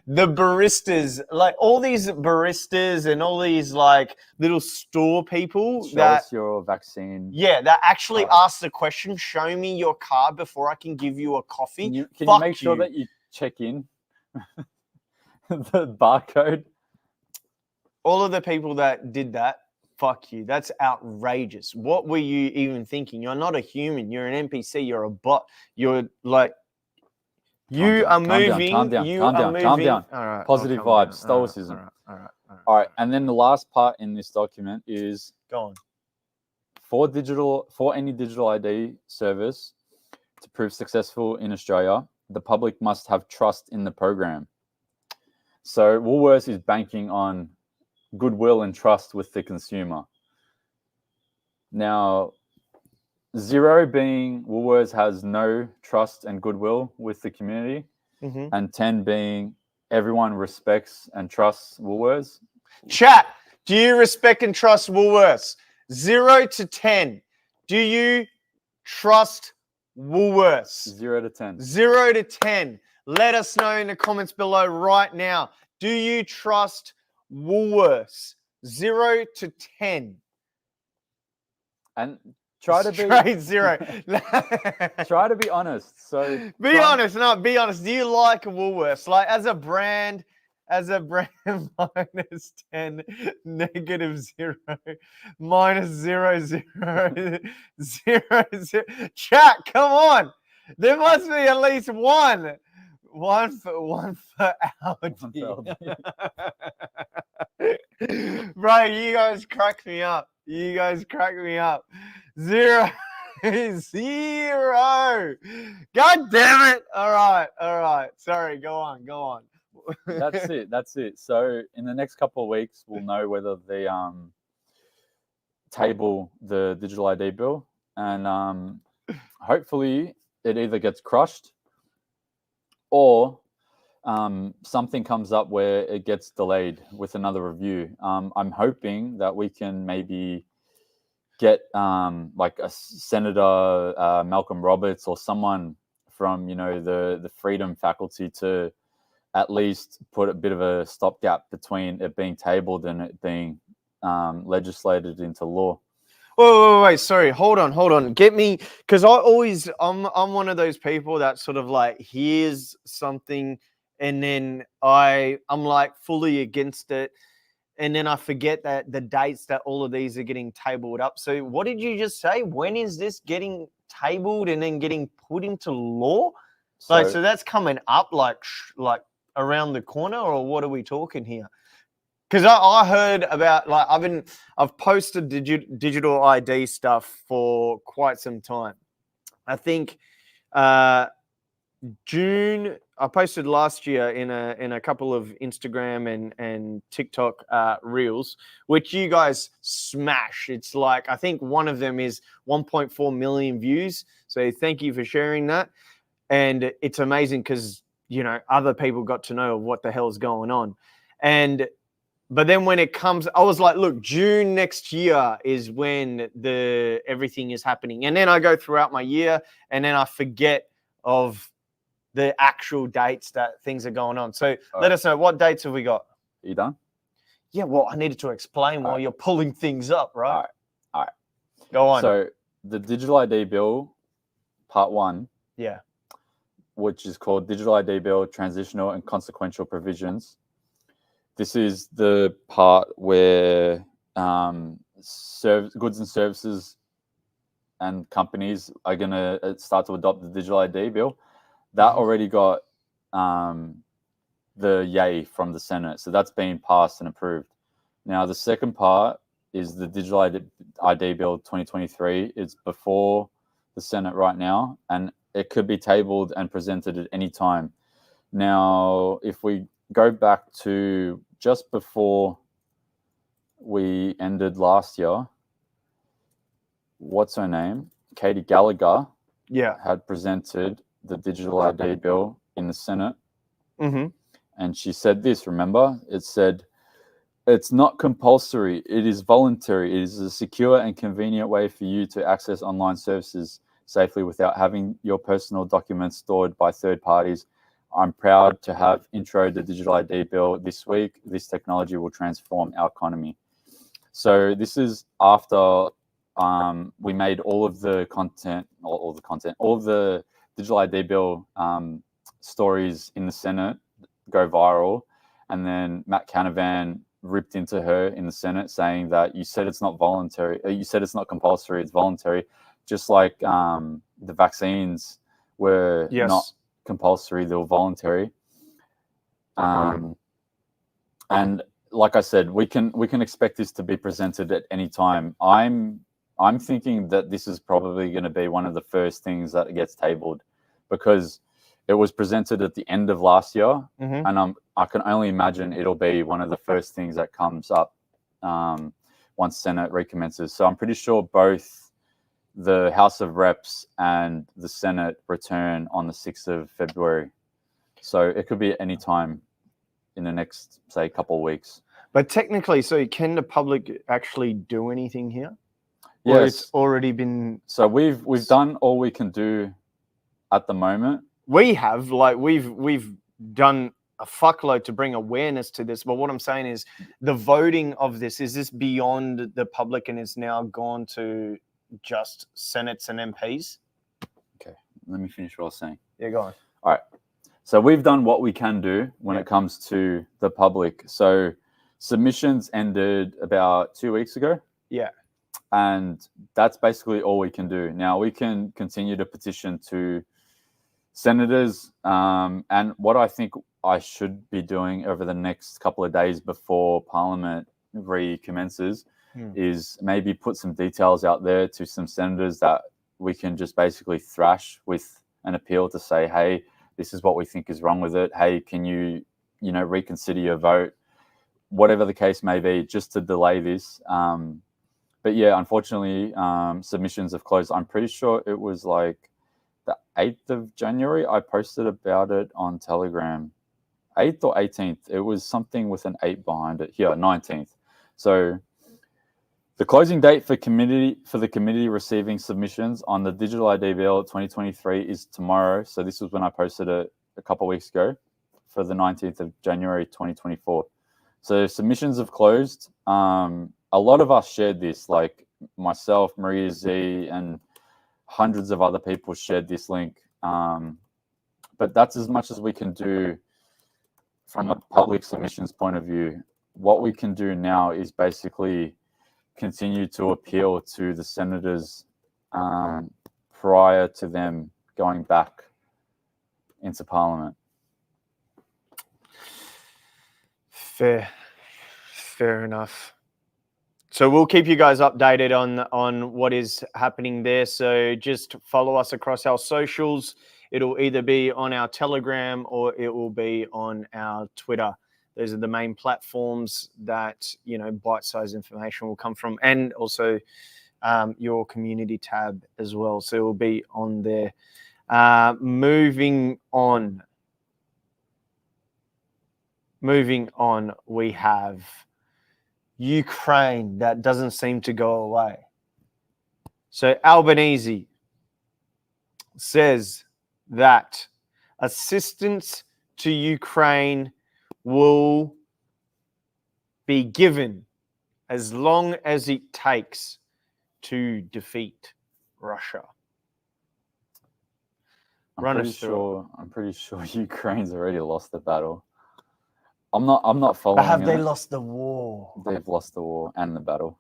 baristas, like all these baristas and all these like little store people Show us your vaccine. Yeah, that actually ask the question, show me your card before I can give you a coffee. Can you make sure that you check in the barcode? All of the people that did that, fuck you. That's outrageous. What were you even thinking? You're not a human. You're an NPC. You're a bot. You're like, you are moving. Calm down. All right. Positive vibes, stoicism. All right. And then the last part in this document is go on. For any digital ID service to prove successful in Australia, the public must have trust in the program. So Woolworths is banking on goodwill and trust with the consumer. Now, 0 being Woolworths has no trust and goodwill with the community, and 10 being everyone respects and trusts Woolworths. Chat, do you respect and trust Woolworths? 0 to 10. Do you trust Woolworths? 0 to 10. 0 to 10. Let us know in the comments below right now. Do you trust Woolworths? 0 to 10. And try to be straight 0. Try to be honest. So be honest. No, be honest. Do you like Woolworths? Like as a brand, minus 10, negative 0, minus 0, 0, 0, 0. Chat, come on. There must be at least one. One for Aldi. Bro, you guys crack me up. 0, 0. God damn it. All right. Sorry, go on. That's it. So in the next couple of weeks, we'll know whether they table the digital ID bill, and hopefully it either gets crushed or something comes up where it gets delayed with another review. I'm hoping that we can maybe get like a Senator Malcolm Roberts or someone from the Freedom faculty to at least put a bit of a stopgap between it being tabled and it being legislated into law. Wait, sorry, hold on. Get me, because I'm one of those people that sort of like hears something and then I'm like fully against it, and then I forget that the dates that all of these are getting tabled up. So what did you just say? When is this getting tabled and then getting put into law? So that's coming up like around the corner, or what are we talking here? Because I heard about, like, I've posted digital ID stuff for quite some time. I think June, I posted last year in a couple of Instagram and TikTok reels, which you guys smash. It's like, I think one of them is 1.4 million views. So thank you for sharing that. And it's amazing because, other people got to know what the hell's going on. But then when it comes, I was like, look, June next year is when everything is happening. And then I go throughout my year and then I forget of the actual dates that things are going on. So let us know, what dates have we got? Are you done? Yeah, well, I needed to explain while you're pulling things up, right? All right. Go on. So the digital ID bill, part 1. Yeah. Which is called Digital ID Bill, Transitional and Consequential Provisions. This is the part where goods and services and companies are going to start to adopt the digital ID bill. That already got the yay from the Senate. So that's been passed and approved. Now, the second part is the digital ID bill 2023. It's before the Senate right now, and it could be tabled and presented at any time. Now, if we go back to just before we ended last year, what's her name? Katie Gallagher had presented the digital ID bill in the Senate. Mm-hmm. And she said this, remember? It said, it's not compulsory. It is voluntary. It is a secure and convenient way for you to access online services safely without having your personal documents stored by third parties. I'm proud to have introed the digital ID bill this week. This technology will transform our economy. So this is after we made all of the digital ID bill stories in the Senate go viral. And then Matt Canavan ripped into her in the Senate saying that you said it's not voluntary. You said it's not compulsory, it's voluntary. Just like the vaccines were not compulsory, they were voluntary. And like I said, we can expect this to be presented at any time. I'm thinking that this is probably going to be one of the first things that gets tabled, because it was presented at the end of last year, and I can only imagine it'll be one of the first things that comes up once Senate recommences. So I'm pretty sure both the House of Reps and the Senate return on the 6th of February. So it could be at any time in the next, say, couple of weeks. But technically, so can the public actually do anything here? Yes. Or it's already been... So we've done all we can do at the moment. We have, like, we've done a fuckload to bring awareness to this. But what I'm saying is the voting of this, is this beyond the public and is now gone to just Senates and MPs? Okay, let me finish what I was saying. Yeah, go on. All right. So we've done what we can do when it comes to the public. So submissions ended about 2 weeks ago. Yeah. And that's basically all we can do. Now we can continue to petition to senators. And what I think I should be doing over the next couple of days before Parliament recommences is maybe put some details out there to some senators that we can just basically thrash with an appeal to say, hey, this is what we think is wrong with it. Hey, can you reconsider your vote? Whatever the case may be, just to delay this. But yeah, unfortunately, submissions have closed. I'm pretty sure it was like the 8th of January. I posted about it on Telegram. 8th or 18th. It was something with an 8 behind it. Here, 19th. So the closing date for the committee receiving submissions on the Digital ID Bill 2023 is tomorrow. So this was when I posted it a couple of weeks ago for the 19th of January 2024. So submissions have closed. A lot of us shared this, like myself, Maria Z, and hundreds of other people shared this link. But that's as much as we can do from a public submissions point of view. What we can do now is basically continue to appeal to the senators prior to them going back into Parliament. Fair enough. So we'll keep you guys updated on what is happening there. So just follow us across our socials. It'll either be on our Telegram or it will be on our Twitter. Those are the main platforms that, bite-sized information will come from, and also your community tab as well. So it will be on there. Moving on, we have Ukraine. That doesn't seem to go away. So Albanese says that assistance to Ukraine will be given as long as it takes to defeat Russia. I'm pretty sure Ukraine's already lost the battle. I'm not following. Have they lost the war? They've lost the war and the battle.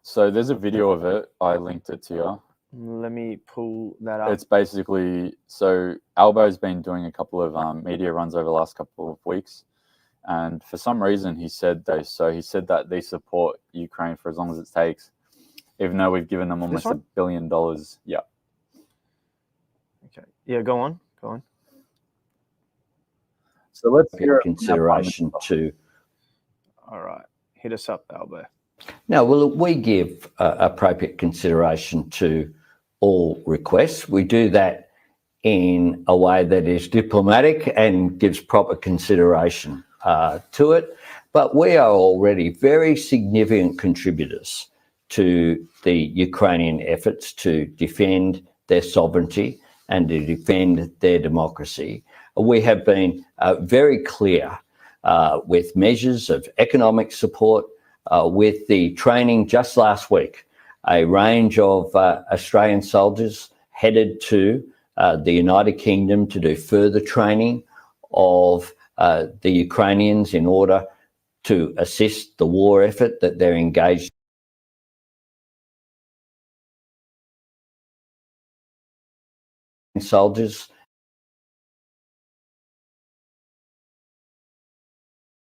So there's a video of it. I linked it to you. Let me pull that up. It's basically, so Albo's been doing a couple of media runs over the last couple of weeks. And for some reason, he said that they support Ukraine for as long as it takes, even though we've given them almost $1 billion. Yeah. Okay. Yeah, go on. So let's hear consideration to. All right. Hit us up, Albo. Now, will we give appropriate consideration to all requests? We do that in a way that is diplomatic and gives proper consideration to it. But we are already very significant contributors to the Ukrainian efforts to defend their sovereignty and to defend their democracy. We have been very clear with measures of economic support, with the training just last week. A range of Australian soldiers headed to the United Kingdom to do further training of the Ukrainians in order to assist the war effort that they're engaged in. Soldiers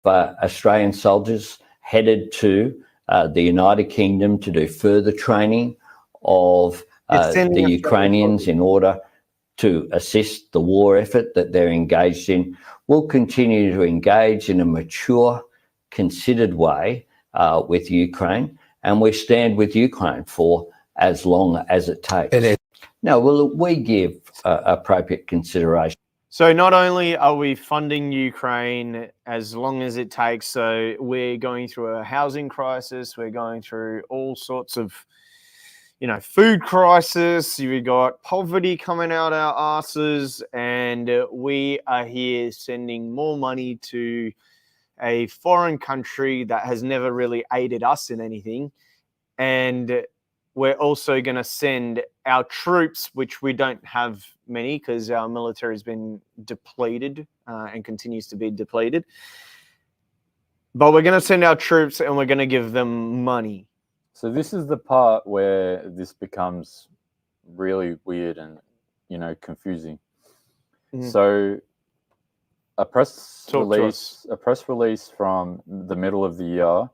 Australian soldiers headed to the United Kingdom to do further training of the Ukrainians in order to assist the war effort that they're engaged in. We'll continue to engage in a mature, considered way with Ukraine, and we stand with Ukraine for as long as it takes. Now, will we give appropriate consideration? So not only are we funding Ukraine as long as it takes, so we're going through a housing crisis, we're going through all sorts of, food crisis, you've got poverty coming out our asses, and we are here sending more money to a foreign country that has never really aided us in anything. And we're also going to send our troops, which we don't have many because our military has been depleted and continues to be depleted. But we're going to send our troops and we're going to give them money. So this is the part where this becomes really weird and, confusing. Mm-hmm. So a press release from the middle of the year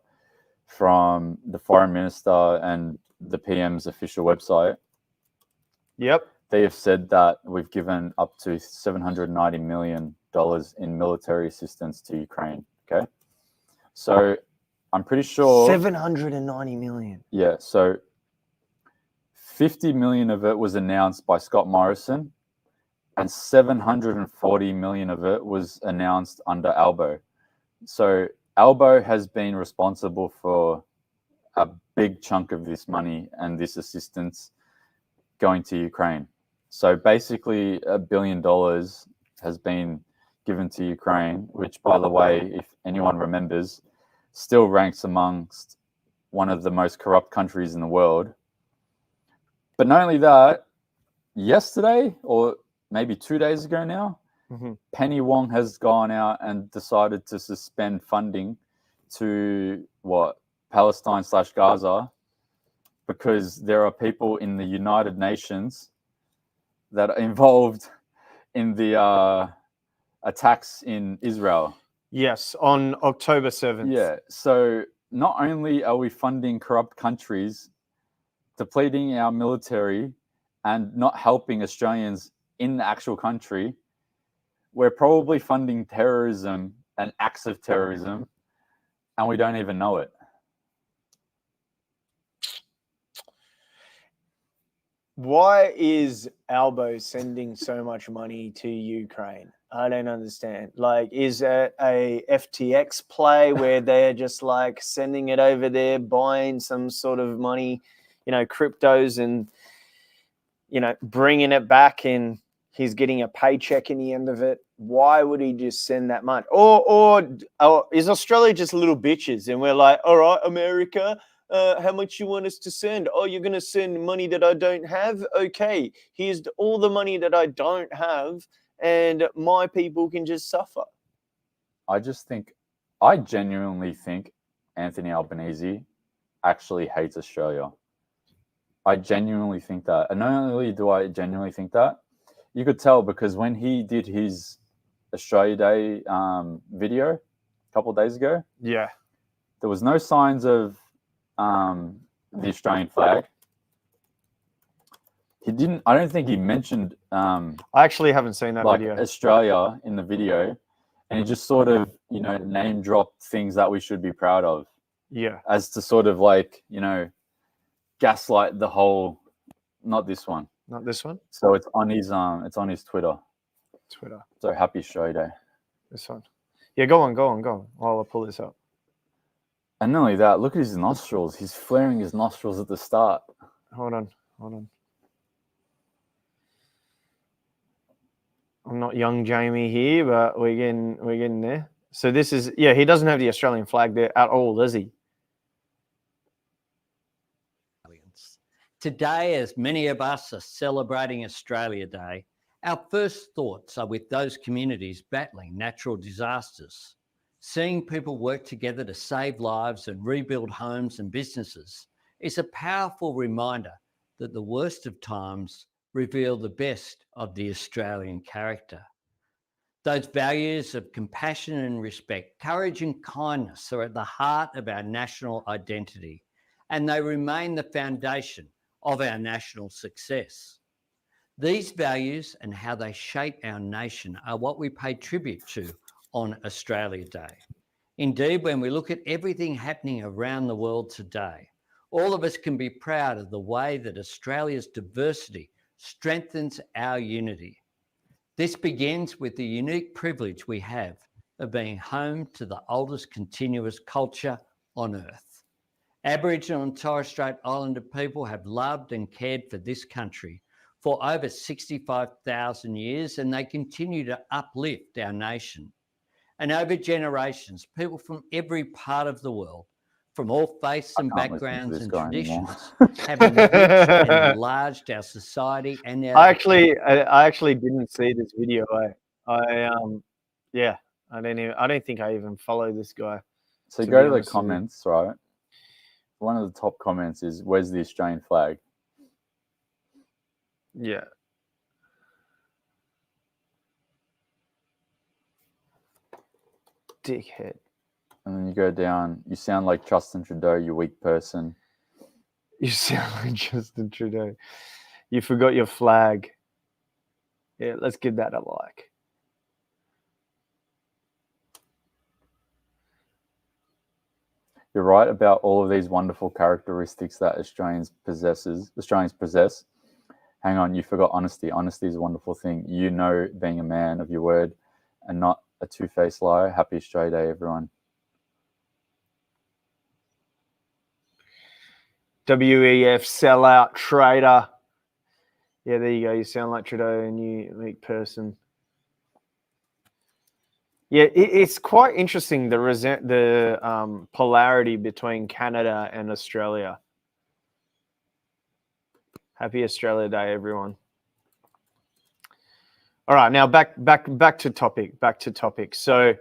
from the foreign minister and the PM's official website. Yep. They have said that we've given up to $790 million in military assistance to Ukraine. Okay. So I'm pretty sure 790 million. Yeah. So 50 million of it was announced by Scott Morrison and 740 million of it was announced under Albo. So Albo has been responsible for a big chunk of this money and this assistance going to Ukraine. So basically $1 billion has been given to Ukraine, which, by the way, if anyone remembers, still ranks amongst one of the most corrupt countries in the world. But not only that, yesterday, or maybe 2 days ago now, Penny Wong has gone out and decided to suspend funding to Palestine/Gaza, because there are people in the United Nations that are involved in the attacks in Israel. Yes, on October 7th. Yeah, so not only are we funding corrupt countries, depleting our military, and not helping Australians in the actual country, we're probably funding terrorism and acts of terrorism, and we don't even know it. Why is Albo sending so much money to Ukraine? I don't understand. Like, is it a FTX play where they're just like sending it over there, buying some sort of money, cryptos, and, bringing it back, and he's getting a paycheck in the end of it? Why would he just send that money? Or is Australia just little bitches and we're like, all right, America, how much you want us to send? Oh, you're going to send money that I don't have? Okay, here's all the money that I don't have, and my people can just suffer. I genuinely think Anthony Albanese actually hates Australia. I genuinely think that. And not only do I genuinely think that, you could tell because when he did his Australia Day video a couple of days ago, yeah, there was no signs of the Australian flag. I don't think he mentioned I actually haven't seen that video. Australia in the video, and he just sort of, name dropped things that we should be proud of. Yeah. As to sort of gaslight the whole, not this one. Not this one? So it's on his Twitter. Twitter. So happy Australia Day. This one. Yeah, go on. While I pull this up. And not only that, look at his nostrils. He's flaring his nostrils at the start. Hold on. I'm not young Jamie here, but we're getting there. So this is, he doesn't have the Australian flag there at all, does he? Today, as many of us are celebrating Australia Day, our first thoughts are with those communities battling natural disasters. Seeing people work together to save lives and rebuild homes and businesses is a powerful reminder that the worst of times reveal the best of the Australian character. Those values of compassion and respect, courage and kindness are at the heart of our national identity, and they remain the foundation of our national success. These values and how they shape our nation are what we pay tribute to on Australia Day. Indeed, when we look at everything happening around the world today, all of us can be proud of the way that Australia's diversity strengthens our unity. This begins with the unique privilege we have of being home to the oldest continuous culture on Earth. Aboriginal and Torres Strait Islander people have loved and cared for this country for over 65,000 years, and they continue to uplift our nation. And over generations, people from every part of the world, from all faiths and backgrounds and traditions, have enriched and enlarged our society and our... I actually didn't see this video. I don't think I even follow this guy. So go to the comments, right? One of the top comments is, "Where's the Australian flag?" Yeah. Dickhead. And then you go down, "You sound like Justin Trudeau, you weak person." You sound like Justin Trudeau. You forgot your flag. Yeah, let's give that a like. You're right about all of these wonderful characteristics that Australians possess. Hang on, you forgot honesty. Honesty is a wonderful thing. You know, being a man of your word and not a two-faced liar. Happy Australia Day, everyone. WEF, sellout, traitor. Yeah, there you go. You sound like Trudeau and you weak person. Yeah, it's quite interesting, the polarity between Canada and Australia. Happy Australia Day, everyone. All right, now back to topic. So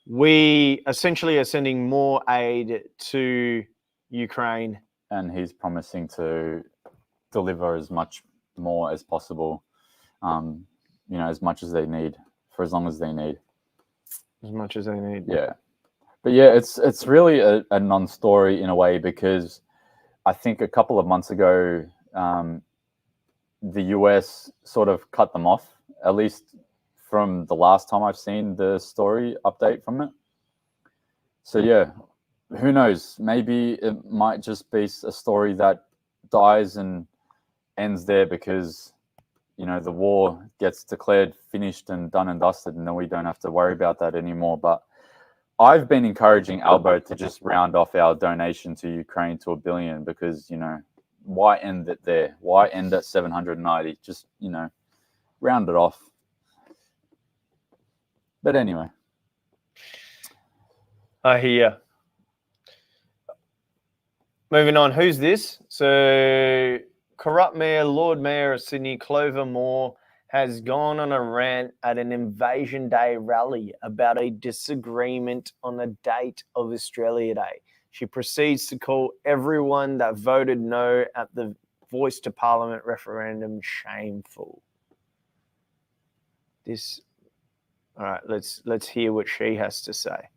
we essentially are sending more aid to Ukraine. And he's promising to deliver as much more as possible, as much as they need, for as long as they need. As much as they need. Yeah. But yeah, it's really a non-story in a way, because I think a couple of months ago, the US sort of cut them off, at least from the last time I've seen the story update from it. So yeah, who knows? Maybe it might just be a story that dies and ends there because, the war gets declared finished and done and dusted, and then we don't have to worry about that anymore. But I've been encouraging Albo to just round off our donation to Ukraine to $1 billion, because, why end it there? Why end at 790? Just, round it off. But anyway. I hear. Moving on, who's this? So, corrupt Mayor, Lord Mayor of Sydney, Clover Moore, has gone on a rant at an Invasion Day rally about a disagreement on the date of Australia Day. She proceeds to call everyone that voted no at the Voice to Parliament referendum shameful. All right, let's hear what she has to say.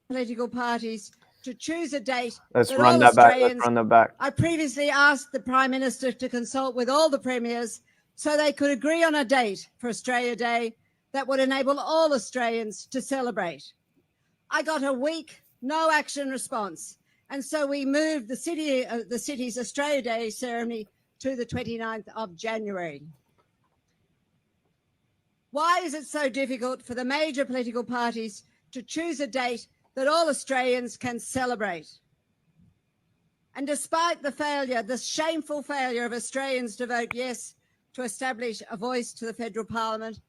Political parties to choose a date. Let's run that back. I previously asked the Prime Minister to consult with all the premiers so they could agree on a date for Australia Day that would enable all Australians to celebrate. I got a weak, no action response, and so we moved the city's Australia Day ceremony to the 29th of January. Why is it so difficult for the major political parties to choose a date that all Australians can celebrate? And despite the shameful failure of Australians to vote yes to establish a voice to the federal parliament,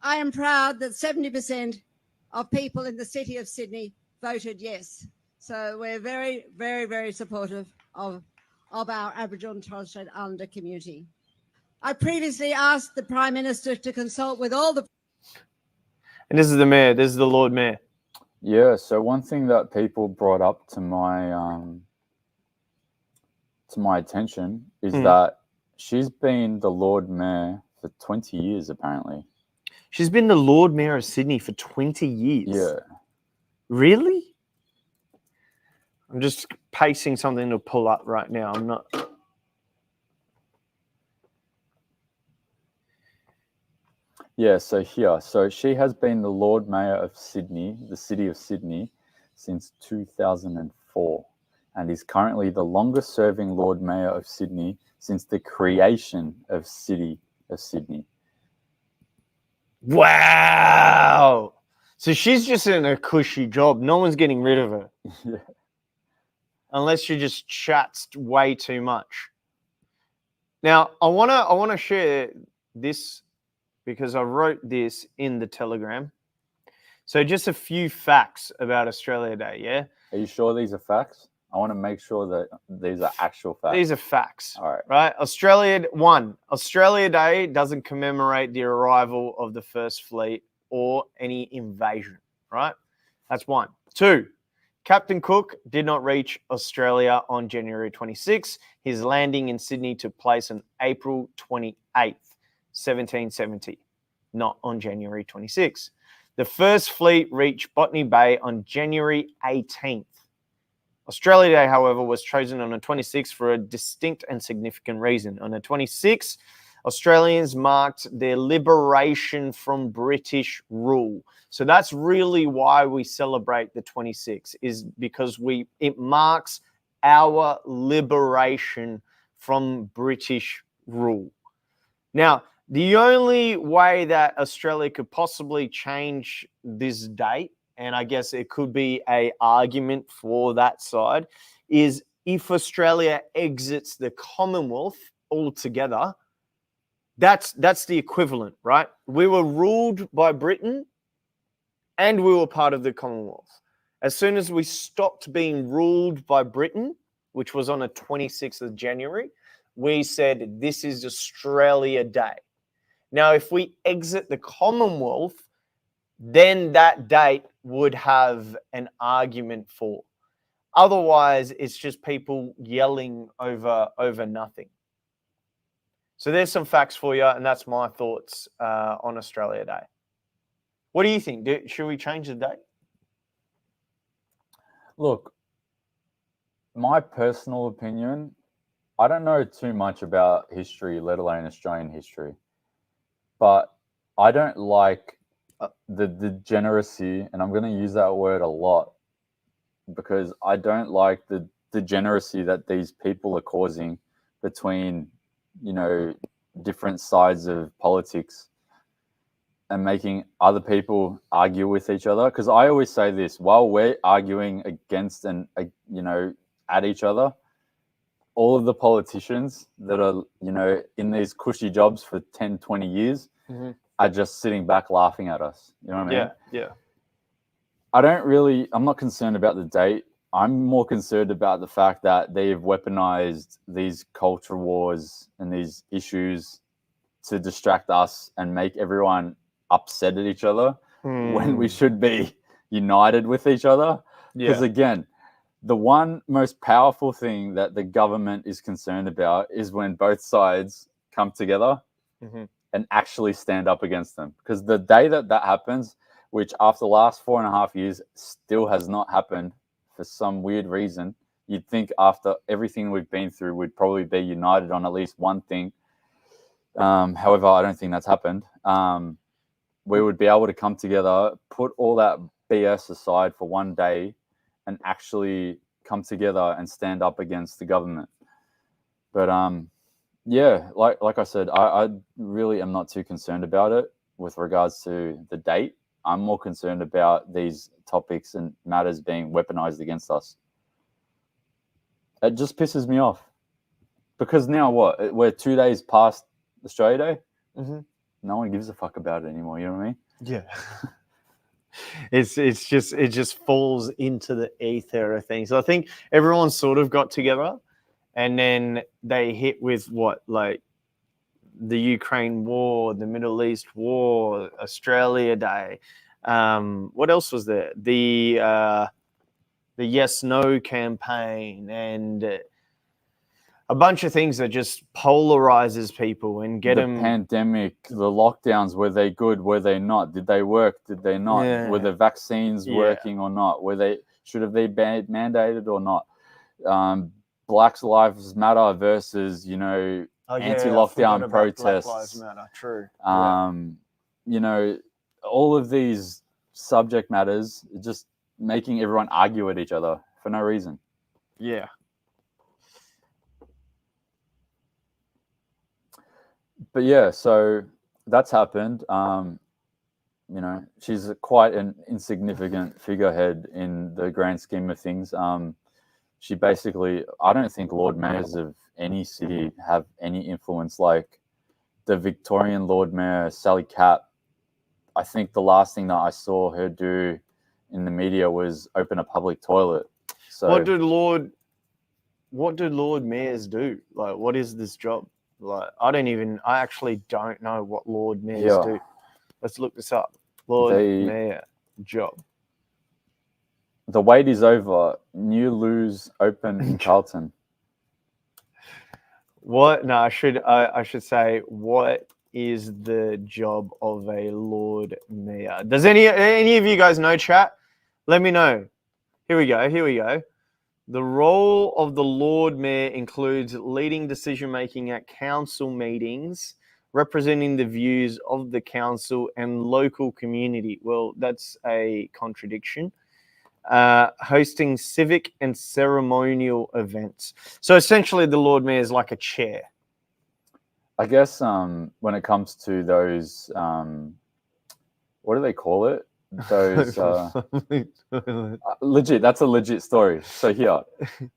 I am proud that 70% of people in the city of Sydney voted yes. So we're very, very, very supportive of our Aboriginal and Torres Strait Islander community. I previously asked the Prime Minister to consult with all the... And this is the Mayor, this is the Lord Mayor. Yeah, so one thing that people brought up to my to my attention is Hmm. that she's been the Lord Mayor for 20 years, apparently. She's been the Lord Mayor of Sydney for 20 years. Yeah. Really? I'm just pasting something to pull up right now. I'm not. Yeah, so here. So she has been the Lord Mayor of Sydney, the City of Sydney, since 2004, and is currently the longest serving Lord Mayor of Sydney since the creation of City of Sydney. Wow. So she's just in a cushy job. No one's getting rid of her. Yeah. Unless she just chats way too much. Now, I wanna share this because I wrote this in the Telegram. So just a few facts about Australia Day, yeah? Are you sure these are facts? I want to make sure that these are actual facts. These are facts. All right. Right? Australia Day doesn't commemorate the arrival of the First Fleet or any invasion, right? That's one. Two, Captain Cook did not reach Australia on January 26. His landing in Sydney took place on April 28th, 1770, not on January 26. The First Fleet reached Botany Bay on January 18th. Australia Day, however, was chosen on the 26th for a distinct and significant reason. On the 26th, Australians marked their liberation from British rule. So that's really why we celebrate the 26th, is because it marks our liberation from British rule. Now, the only way that Australia could possibly change this date, and I guess it could be an argument for that side, is if Australia exits the Commonwealth altogether. That's the equivalent, right? We were ruled by Britain and we were part of the Commonwealth. As soon as we stopped being ruled by Britain, which was on the 26th of January, we said this is Australia Day. Now, if we exit the Commonwealth, then that date would have an argument for. Otherwise, it's just people yelling over nothing. So there's some facts for you, and that's my thoughts on Australia Day. What do you think? Should we change the date? Look, my personal opinion, I don't know too much about history, let alone Australian history. But I don't like the degeneracy, and I'm going to use that word a lot, because I don't like the degeneracy that these people are causing between, different sides of politics and making other people argue with each other. Because I always say this, while we're arguing against and, at each other, all of the politicians that are, in these cushy jobs for 10, 20 years are just sitting back laughing at us. You know what I mean? Yeah. I'm not concerned about the date. I'm more concerned about the fact that they've weaponized these culture wars and these issues to distract us and make everyone upset at each other when we should be united with each other. Because again, the one most powerful thing that the government is concerned about is when both sides come together and actually stand up against them. Because the day that happens, which after the last 4.5 years still has not happened for some weird reason, you'd think after everything we've been through, we'd probably be united on at least one thing. However, I don't think that's happened. We would be able to come together, put all that BS aside for one day, and actually come together and stand up against the government. But like I said, I really am not too concerned about it with regards to the date. I'm more concerned about these topics and matters being weaponized against us. It just pisses me off. Because now what? We're 2 days past Australia Day. No one gives a fuck about it anymore. You know what I mean? Yeah. It just falls into the ether of things. So I think everyone sort of got together, and then they hit with the Ukraine war, the Middle East war, Australia Day. What else was there? The Yes No campaign, and a bunch of things that just polarizes people and get the them. pandemic, the lockdowns, were they good? Were they not? Did they work? Did they not? Yeah. Were the vaccines Yeah. working or not? Should have they been mandated or not? Black Lives Matter versus, Oh, yeah, I forgot anti-lockdown about Black protests. Lives Matter. True. All of these subject matters, just making everyone argue at each other for no reason. Yeah. But yeah, so that's happened. She's quite an insignificant figurehead in the grand scheme of things. She basically, I don't think Lord Mayors of any city have any influence. Like the Victorian Lord Mayor, Sally Capp, I think the last thing that I saw her do in the media was open a public toilet. So What do Lord Mayors do? Like, what is this job? Like, I actually don't know what Lord Mayors do. Let's look this up. Lord Mayor job. The wait is over. New loos open in Carlton. What? No, I should say, what is the job of a Lord Mayor? Does any of you guys know, chat? Let me know. Here we go. The role of the Lord Mayor includes leading decision-making at council meetings, representing the views of the council and local community. Well, that's a contradiction. Hosting civic and ceremonial events. So essentially the Lord Mayor is like a chair. I guess when it comes to those, what do they call it? Those legit. That's a legit story. So here,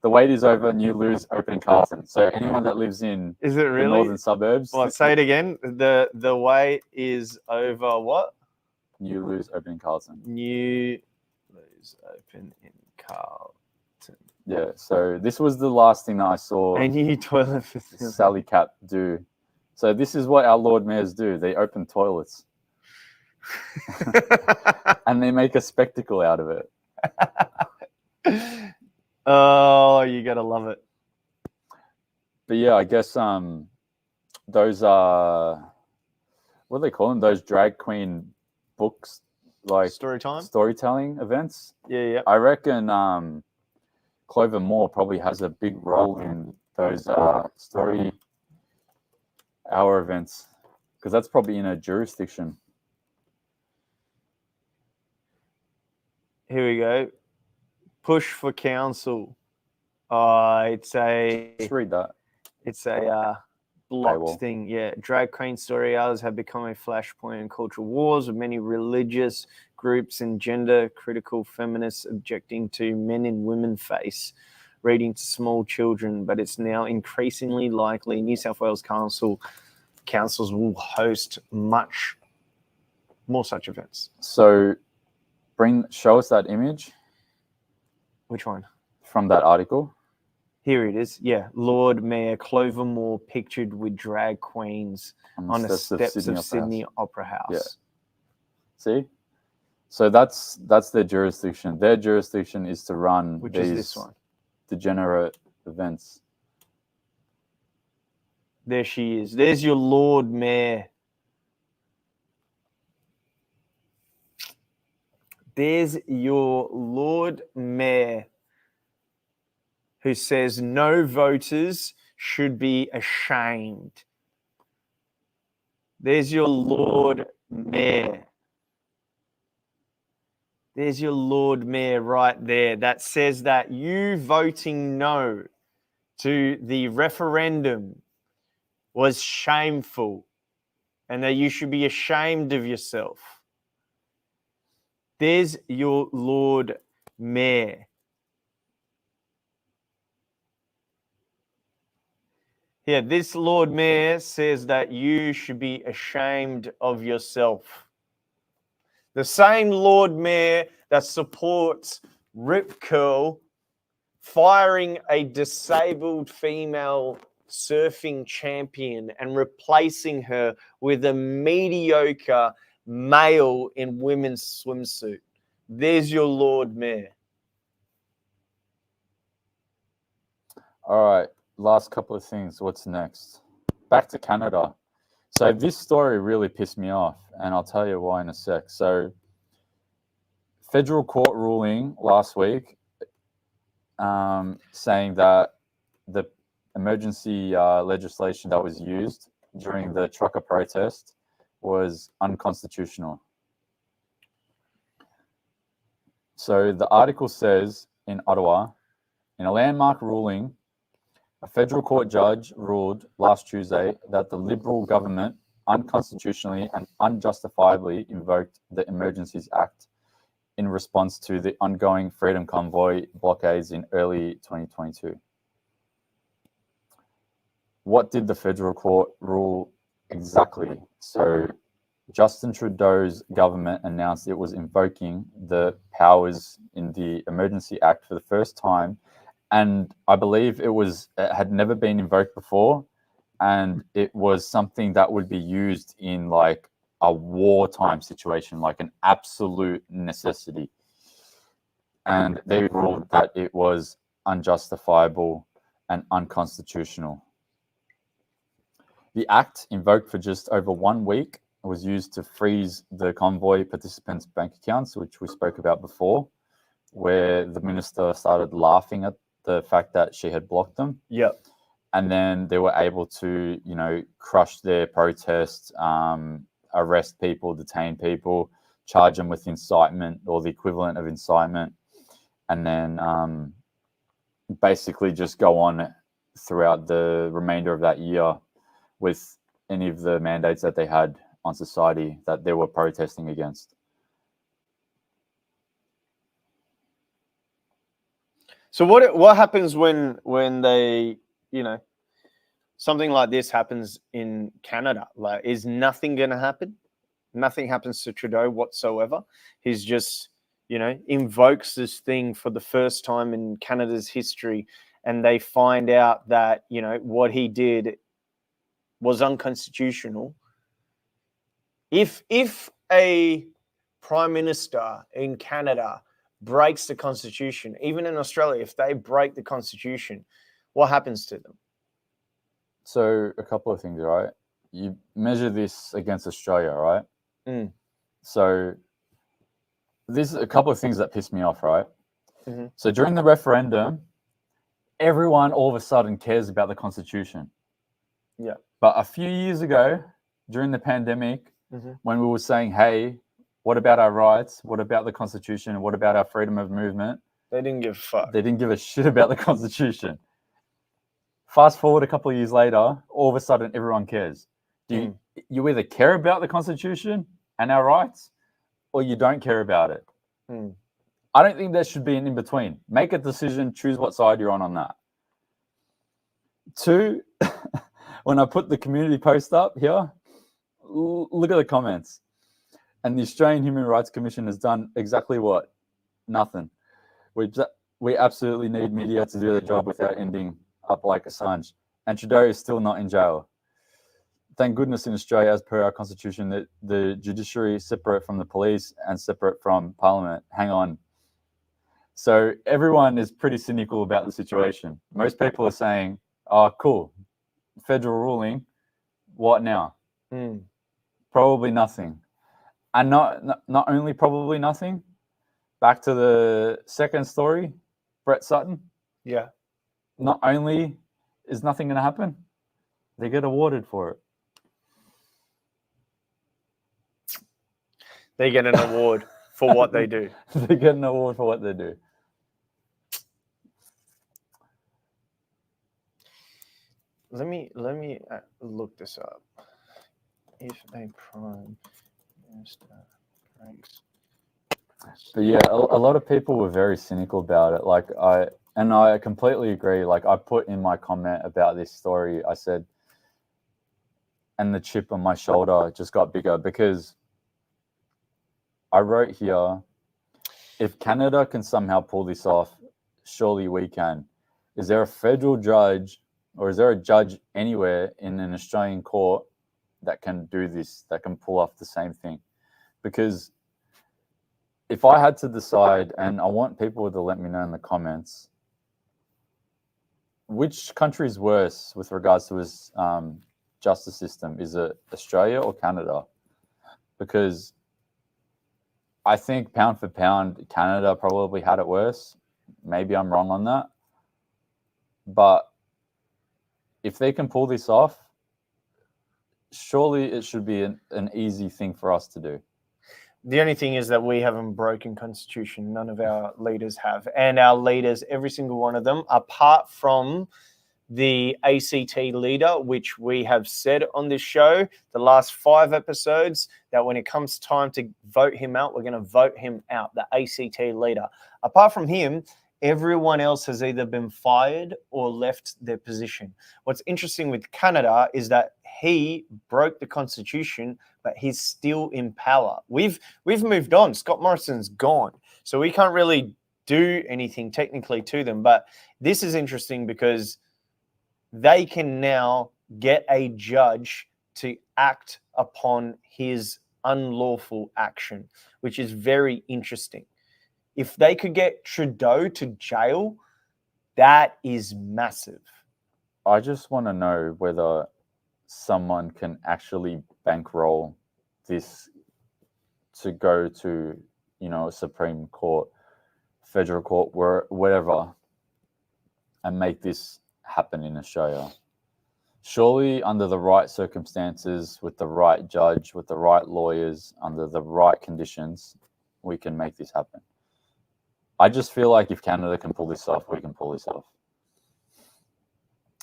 the wait is over. New loos open Carlton. So anyone that lives in is it really the northern suburbs? Well, say it again. The wait is over. What? New loos open in Carlton. New loos open in Carlton. Yeah. So this was the last thing that I saw. A new toilet facility. Sally Capp do. So this is what our Lord Mayors do. They open toilets. And they make a spectacle out of it. Oh, you gotta love it. But yeah, I guess those are, what do they call them? Those drag queen books, like storytelling events. Yeah. I reckon Clover Moore probably has a big role in those story hour events, because that's probably in a jurisdiction. Here we go. Push for council. It's a. Just read that. It's a blocked Paywall. thing. Yeah, drag queen story hours have become a flashpoint in cultural wars, with many religious groups and gender-critical feminists objecting to men in women face reading to small children. But it's now increasingly likely New South Wales councils will host much more such events. So, show us that image. Which one? From that article. Here it is. Yeah, Lord Mayor Clover Moore pictured with drag queens on the steps of Sydney Opera House. Yeah. See? So that's their jurisdiction. Their jurisdiction is to run Which is this one? Degenerate events. There she is. There's your Lord Mayor. There's your Lord Mayor, who says no voters should be ashamed. There's your Lord Mayor. There's your Lord Mayor right there. That says that you voting no to the referendum was shameful and that you should be ashamed of yourself. There's your Lord Mayor. Yeah, this Lord Mayor says that you should be ashamed of yourself. The same Lord Mayor that supports Rip Curl firing a disabled female surfing champion and replacing her with a mediocre male in women's swimsuit. There's your Lord Mayor. All right. last couple of things. What's next? Back to Canada. So this story really pissed me off, and I'll tell you why in a sec. So federal court ruling last week saying that the emergency legislation that was used during the trucker protest was unconstitutional. So the article says in Ottawa, in a landmark ruling, a federal court judge ruled last Tuesday that the Liberal government unconstitutionally and unjustifiably invoked the Emergencies Act in response to the ongoing Freedom Convoy blockades in early 2022. What did the federal court rule exactly? So Justin Trudeau's government announced it was invoking the powers in the Emergency Act for the first time, and I believe it had never been invoked before, and it was something that would be used in like a wartime situation, like an absolute necessity. And they ruled that it was unjustifiable and unconstitutional. The act, invoked for just over 1 week, was used to freeze the convoy participants' bank accounts, which we spoke about before, where the minister started laughing at the fact that she had blocked them. Yep. And then they were able to, crush their protests, arrest people, detain people, charge them with incitement or the equivalent of incitement, and then basically just go on throughout the remainder of that year with any of the mandates that they had on society that they were protesting against. So what happens when they, something like this happens in Canada? Like, is nothing going to happen? Nothing happens to Trudeau whatsoever. He's just, invokes this thing for the first time in Canada's history, and they find out that, what he did was unconstitutional. If a prime minister in Canada breaks the Constitution, even in Australia, if they break the Constitution, what happens to them? So a couple of things, right? You measure this against Australia, right? Mm. So this is a couple of things that piss me off, right? Mm-hmm. So during the referendum, everyone all of a sudden cares about the Constitution. Yeah. But a few years ago, during the pandemic, mm-hmm. when we were saying, hey, what about our rights? What about the Constitution? What about our freedom of movement? They didn't give a fuck. They didn't give a shit about the Constitution. Fast forward a couple of years later, all of a sudden everyone cares. You either care about the Constitution and our rights, or you don't care about it. Mm. I don't think there should be an in-between. Make a decision, choose what side you're on that. 2, when I put the community post up here, look at the comments. And the Australian Human Rights Commission has done exactly what? Nothing. We absolutely need media to do their job without ending up like Assange. And Trudeau is still not in jail. Thank goodness in Australia, as per our constitution, that the judiciary is separate from the police and separate from Parliament. Hang on. So everyone is pretty cynical about the situation. Most people are saying, oh, cool, federal ruling, what now? Mm. Probably nothing. And not only probably nothing, back to the second story, Brett Sutton. Yeah. Not only is nothing going to happen, they get awarded for it. They get an award for what they do. They get an award for what they do. Let me look this up. If a prime minister breaks. But yeah, a lot of people were very cynical about it. Like I completely agree. Like I put in my comment about this story, I said, and the chip on my shoulder just got bigger because I wrote here, if Canada can somehow pull this off, surely we can. Is there a federal judge or is there a judge anywhere in an Australian court that can do this, that can pull off the same thing? Because if I had to decide, and I want people to let me know in the comments, which country is worse with regards to his justice system? Is it Australia or Canada? Because I think pound for pound, Canada probably had it worse. Maybe I'm wrong on that. But if they can pull this off, surely it should be an easy thing for us to do. The only thing is that we haven't broken constitution. None of our leaders have. And our leaders, every single one of them, apart from the ACT leader, which we have said on this show, the last 5 episodes, that when it comes time to vote him out, we're going to vote him out, the ACT leader. Apart from him, everyone else has either been fired or left their position. What's interesting with Canada is that he broke the constitution, but he's still in power. We've moved on. Scott Morrison's gone. So we can't really do anything technically to them. But this is interesting because they can now get a judge to act upon his unlawful action, which is very interesting. If they could get Trudeau to jail, that is massive. I just want to know whether someone can actually bankroll this to go to, a Supreme Court, federal court, wherever, and make this happen in Australia. Surely under the right circumstances, with the right judge, with the right lawyers, under the right conditions, we can make this happen. I just feel like if Canada can pull this off, we can pull this off.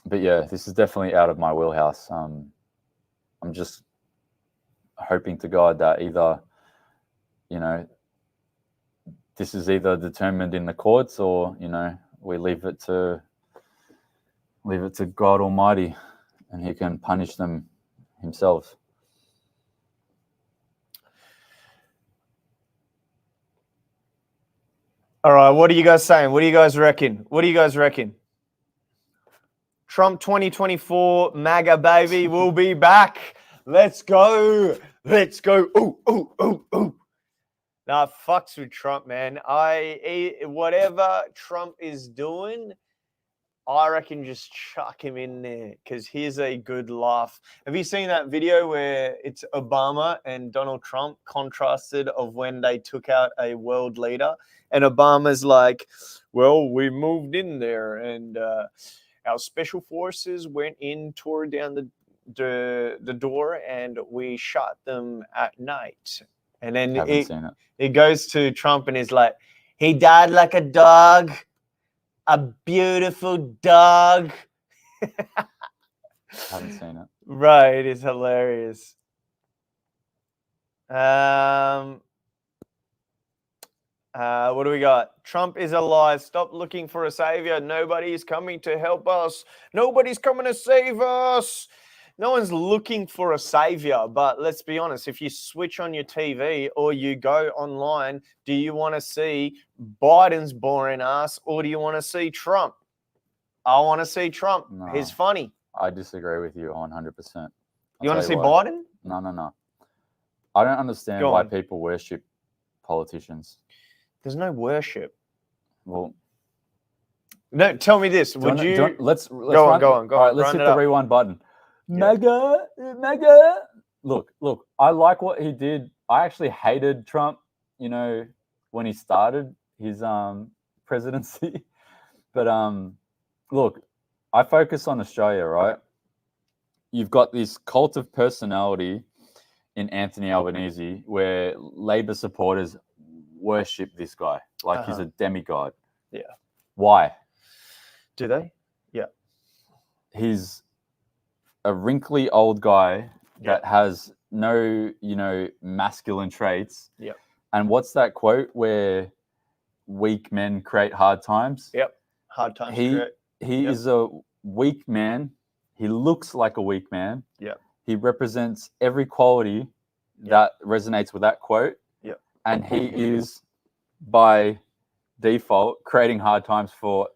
But yeah, this is definitely out of my wheelhouse. I'm just hoping to God that either, this is either determined in the courts or, we leave it to God Almighty and he can punish them himself. All right, what are you guys saying? What do you guys reckon? Trump 2024, MAGA baby, will be back. Let's go. Ooh. Nah, fucks with Trump, man. Whatever Trump is doing, I reckon just chuck him in there because here's a good laugh. Have you seen that video where it's Obama and Donald Trump contrasted of when they took out a world leader? And Obama's like, well, we moved in there and our special forces went in, tore down the door, and we shot them at night. And then it goes to Trump and he's like, he died like a dog. A beautiful dog. Haven't seen it. Right, it is hilarious. What do we got? Trump is a lie. Stop looking for a savior. Nobody's coming to help us. Nobody's coming to save us. No one's looking for a savior. But let's be honest, if you switch on your TV or you go online, do you want to see Biden's boring ass or do you want to see Trump? I want to see Trump. No, he's funny. I disagree with you 100%. You want to see Biden? No. I don't understand why people worship politicians. There's no worship. Well, no. Tell me this. Let's go on. All right, let's hit the rewind button. Mega. Look. I like what he did. I actually hated Trump, when he started his presidency. But look, I focus on Australia, right? You've got this cult of personality in Anthony Albanese, where Labor supporters worship this guy like he's a demigod. Yeah. Why? Do they? Yeah. He's a wrinkly old guy that has no, masculine traits. Yep. And what's that quote where weak men create hard times? Yep. Hard times. He is a weak man. He looks like a weak man. Yep. He represents every quality that resonates with that quote. Yep. And he is, by default, creating hard times for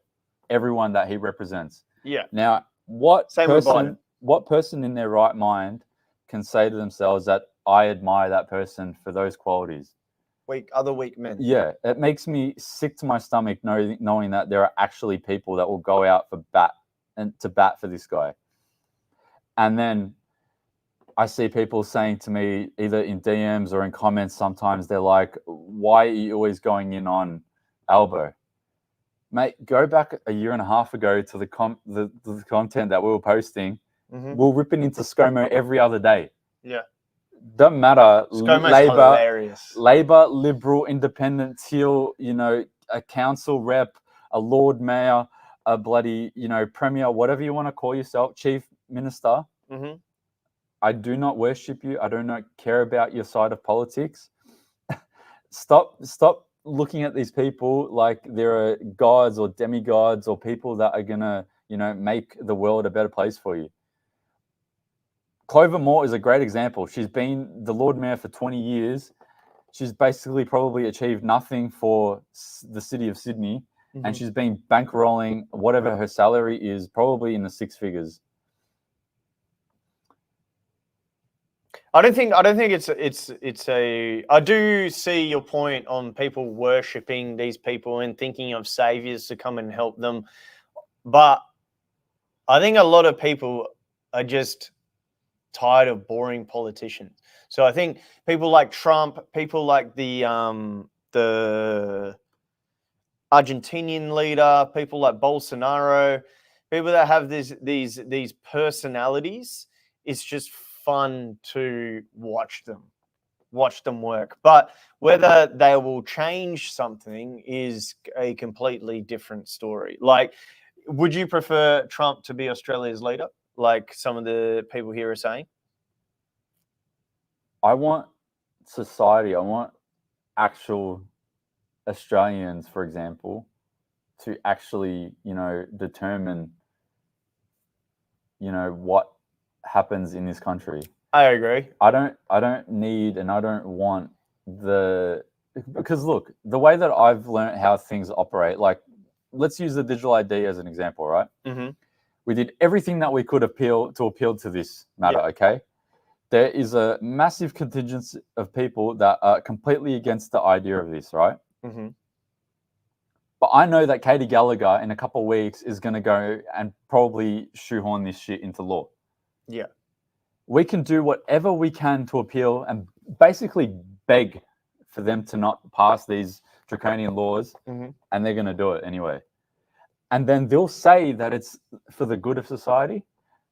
everyone that he represents. Yeah. Now, what Same with Biden. What person in their right mind can say to themselves that I admire that person for those qualities? Other weak men. Yeah, it makes me sick to my stomach knowing that there are actually people that will go out for bat and to bat for this guy. And then I see people saying to me, either in DMs or in comments, sometimes they're like, why are you always going in on Albo? Mate, go back a year and a half ago to the content that we were posting. We're ripping into ScoMo every other day. Yeah. Doesn't matter. Hilarious. Labor, Liberal, Independent, Teal, you know, a council rep, a Lord Mayor, a bloody, you know, Premier, whatever you want to call yourself, Chief Minister. I do not worship you. I do not care about your side of politics. Stop looking at these people like they're gods or demigods or people that are gonna, you know, make the world a better place for you. Clover Moore is a great example. She's been the Lord Mayor for 20 years. She's basically probably achieved nothing for the city of Sydney, and she's been bankrolling whatever her salary is, probably in the six figures. I don't think it's a. I do see your point on people worshipping these people and thinking of saviors to come and help them, but I think a lot of people are just tired of boring politicians. So I think people like Trump, people like the Argentinian leader, people like Bolsonaro, people that have these personalities, it's just fun to watch them work. But whether they will change something is a completely different story. Like, would you prefer Trump to be Australia's leader, like some of the people here are saying? I want society, I want actual Australians, for example, to actually, you know, determine, you know, what happens in this country. I agree. I don't need and I don't want because look, the way that I've learned how things operate, like let's use the digital ID as an example, right? We did everything that we could appeal to this matter, okay? There is a massive contingent of people that are completely against the idea of this, right? But I know that Katie Gallagher in a couple of weeks is going to go and probably shoehorn this shit into law. Yeah. We can do whatever we can to appeal and basically beg for them to not pass these draconian laws, and they're going to do it anyway. And then they'll say that it's for the good of society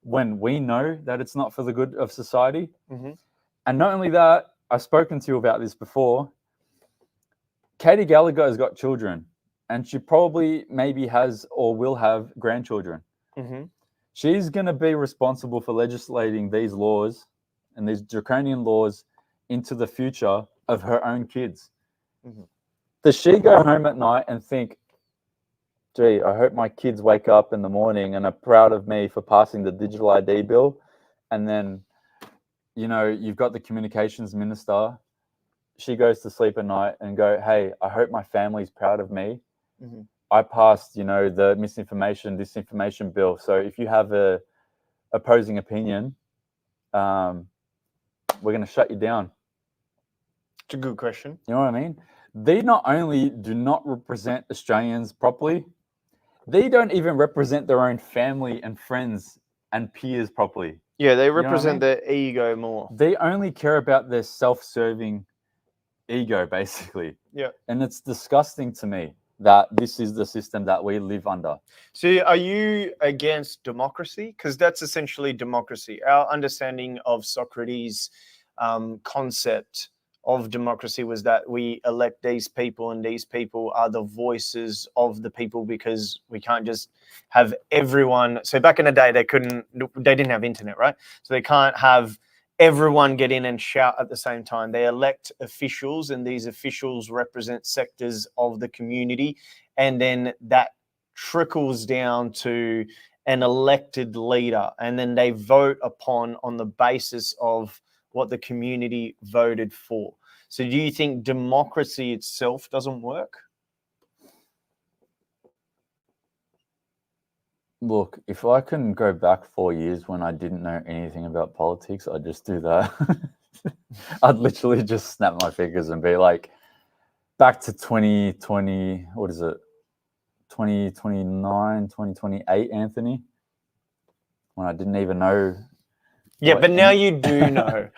when we know that it's not for the good of society. And not only that, I've spoken to you about this before. Katie Gallagher has got children, and she probably maybe has or will have grandchildren. She's going to be responsible for legislating these laws and these draconian laws into the future of her own kids. Does she go home at night and think, gee, I hope my kids wake up in the morning and are proud of me for passing the digital ID bill? And then, you know, you've got the communications minister. She goes to sleep at night and go, hey, I hope my family's proud of me. I passed, you know, the disinformation bill. So if you have a opposing opinion, we're going to shut you down. It's a good question. You know what I mean? They not only do not represent Australians properly, they don't even represent their own family and friends and peers properly. Yeah, they represent their ego more. They only care about their self-serving ego, basically. Yeah. And it's disgusting to me that this is the system that we live under. So are you against democracy? Because that's essentially democracy. Our understanding of Socrates' concept of democracy was that we elect these people, and these people are the voices of the people, because we can't just have everyone. So back in the day, they didn't have internet, right? So they can't have everyone get in and shout at the same time. They elect officials, and these officials represent sectors of the community, and then that trickles down to an elected leader, and then they vote on the basis of what the community voted for. So do you think democracy itself doesn't work? Look, if I can go back 4 years when I didn't know anything about politics, I'd just do that. I'd literally just snap my fingers and be like, back to 2020, what is it? 2029, 2028, Anthony. when I didn't even know. Yeah, but now you do know.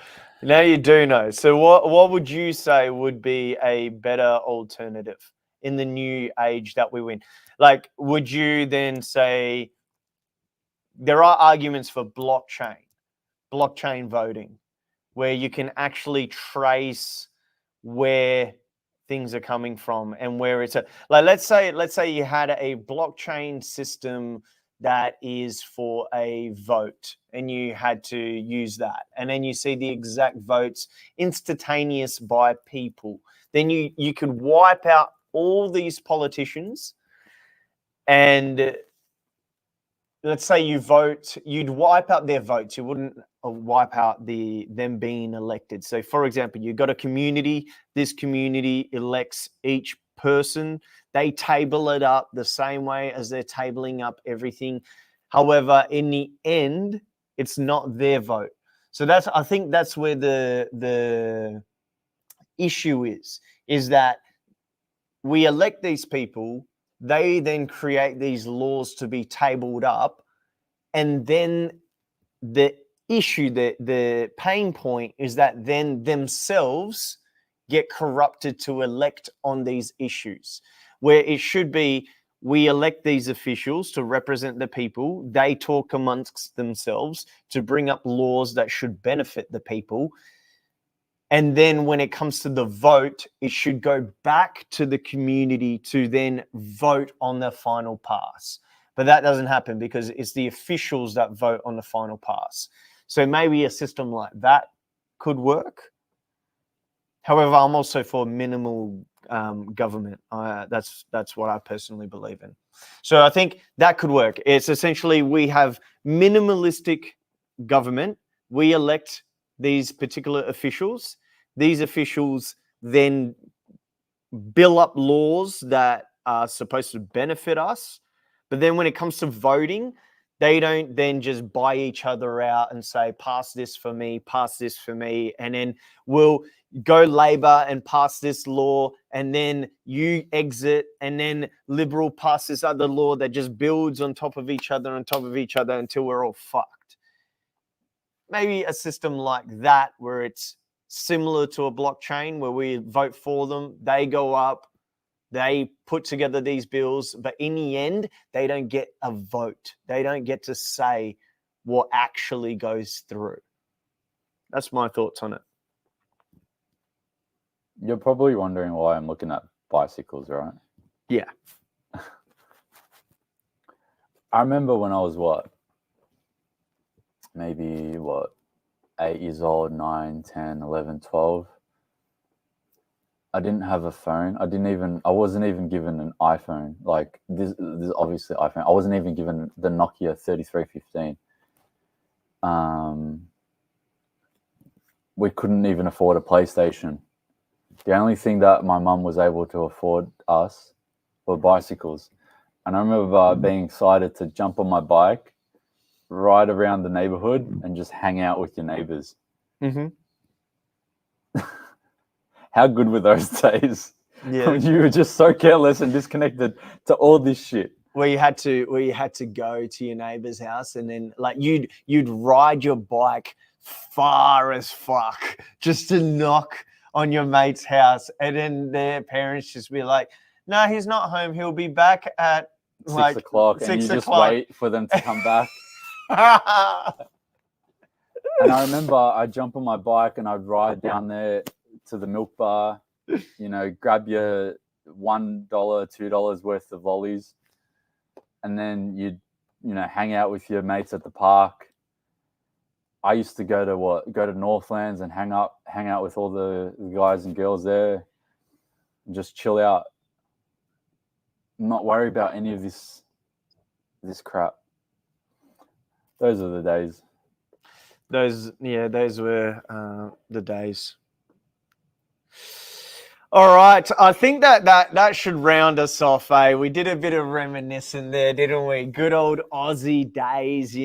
Now you do know. So what would you say would be a better alternative in the new age that we win? Like, would you then say there are arguments for blockchain voting, where you can actually trace where things are coming from and where it's at. Like, let's say you had a blockchain system that is for a vote and you had to use that, and then you see the exact votes instantaneous by people, then you could wipe out all these politicians, and let's say you vote, you'd wipe out their votes. You wouldn't wipe out them being elected. So, for example, you've got a community. This community elects each person. They table it up the same way as they're tabling up everything. However, in the end, it's not their vote. So I think that's where the issue is that we elect these people. They then create these laws to be tabled up, and then the issue, the pain point is that then themselves get corrupted to elect on these issues, where it should be we elect these officials to represent the people. They talk amongst themselves to bring up laws that should benefit the people. And then when it comes to the vote, it should go back to the community to then vote on the final pass. But that doesn't happen because it's the officials that vote on the final pass. So maybe a system like that could work. However, I'm also for minimal government. That's what I personally believe in. So I think that could work. It's essentially we have minimalistic government. We elect these particular officials. These officials then bill up laws that are supposed to benefit us. But then when it comes to voting, they don't then just buy each other out and say, pass this for me, and then we'll go Labor and pass this law, and then you exit, and then Liberal pass this other law that just builds on top of each other until we're all fucked. Maybe a system like that where it's similar to a blockchain where we vote for them, they go up, they put together these bills, but in the end, they don't get a vote. They don't get to say what actually goes through. That's my thoughts on it. You're probably wondering why I'm looking at bicycles, right? Yeah. I remember when I was maybe 8 years old, 9, 10, 11, 12. I didn't have a phone. I wasn't even given an iPhone. Like this obviously iPhone. I wasn't even given the Nokia 3315. We couldn't even afford a PlayStation. The only thing that my mum was able to afford us were bicycles. And I remember being excited to jump on my bike, ride around the neighborhood, and just hang out with your neighbors. Mm-hmm. How good were those days? Yeah. You were just so careless and disconnected to all this shit. Where you had to go to your neighbor's house, and then like you'd ride your bike far as fuck just to knock on your mate's house, and then their parents just be like, "No, he's not home. He'll be back at 6 o'clock," and you just wait for them to come back. And I remember I'd jump on my bike and I'd ride down there to the milk bar, grab your $1, $2 worth of lollies, and then you'd, hang out with your mates at the park. I used to go to Northlands and hang out with all the guys and girls there and just chill out. Not worry about any of this crap. Those are the days. Those were the days. All right, I think that should round us off, eh? We did a bit of reminiscing there, didn't we? Good old Aussie days,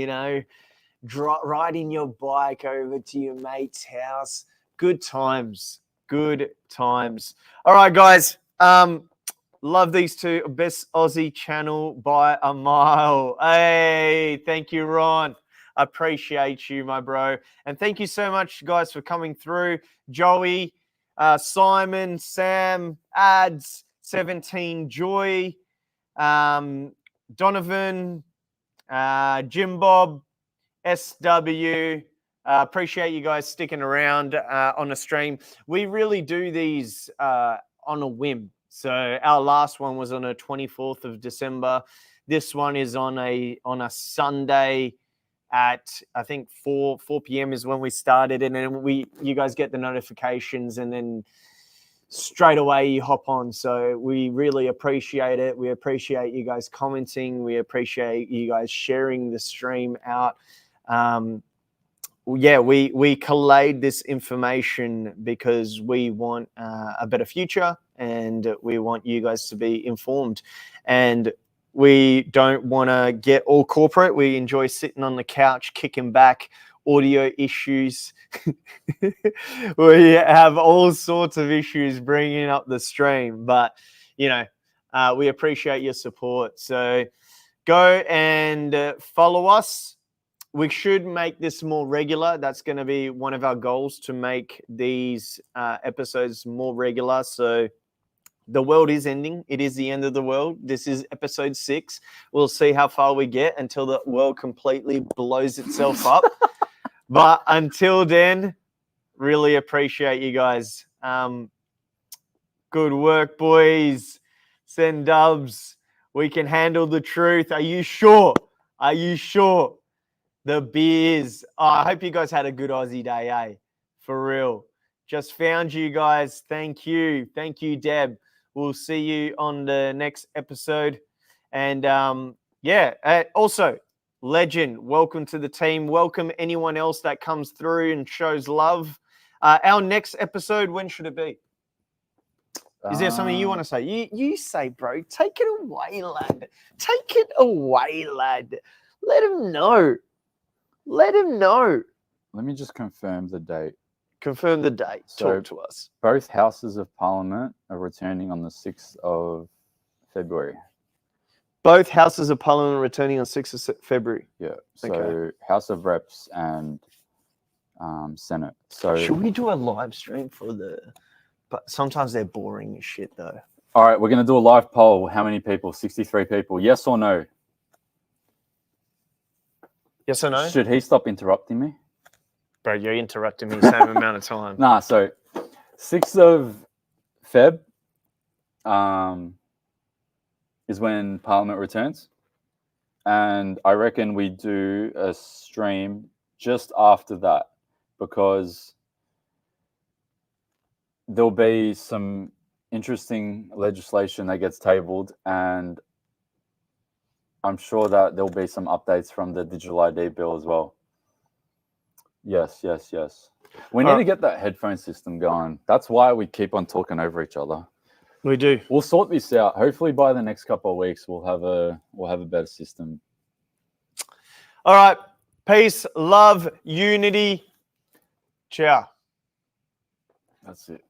riding your bike over to your mate's house. Good times. All right, guys. Love these two. Best Aussie channel by a mile. Hey, thank you, Ron. Appreciate you, my bro. And thank you so much, guys, for coming through. Joey, Simon, Sam, Ads, 17, Joy, Donovan, Jim Bob, SW. Appreciate you guys sticking around on a stream. We really do these on a whim. So our last one was on the 24th of December. This one is on a Sunday at, I think, 4 p.m. is when we started, and then you guys get the notifications, and then straight away you hop on. So we really appreciate it. We appreciate you guys commenting. We appreciate you guys sharing the stream out. We collated this information because we want a better future, and we want you guys to be informed. And we don't want to get all corporate. We enjoy sitting on the couch, kicking back. Audio issues. We have all sorts of issues bringing up the stream, but we appreciate your support. So go and follow us. We should make this more regular. That's going to be one of our goals, to make these episodes more regular. So the world is ending. It is the end of the world. This is episode 6. We'll see how far we get until the world completely blows itself up. But until then, really appreciate you guys. Good work, boys. Send dubs. We can handle the truth. Are you sure? Are you sure? The beers. Oh, I hope you guys had a good Aussie day, eh? For real. Just found you guys. Thank you. Thank you, Deb. We'll see you on the next episode. And also, Legend, welcome to the team. Welcome anyone else that comes through and shows love. Our next episode, when should it be? Is there something you want to say? You say, bro. Take it away, lad. Take it away, lad. Let him know. Let him know. Let me just confirm the date. Confirm the date. So talk to us. Both Houses of Parliament are returning on the 6th of February. Both Houses of Parliament returning on 6th of February. Yeah. So Okay. House of Reps and Senate. So Should we do a live stream for the... But sometimes they're boring as shit, though. all right, we're going to do a live poll. How many people? 63 people. Yes or no? Yes or no? Should he stop interrupting me? Bro, you're interrupting me the same amount of time. Nah, so 6th of Feb is when Parliament returns. And I reckon we do a stream just after that, because there'll be some interesting legislation that gets tabled, and I'm sure that there'll be some updates from the digital ID bill as well. Yes. We need to get that headphone system going. That's why we keep on talking over each other. We do. We'll sort this out. Hopefully by the next couple of weeks we'll have a better system. All right. Peace, love, unity. Ciao. That's it.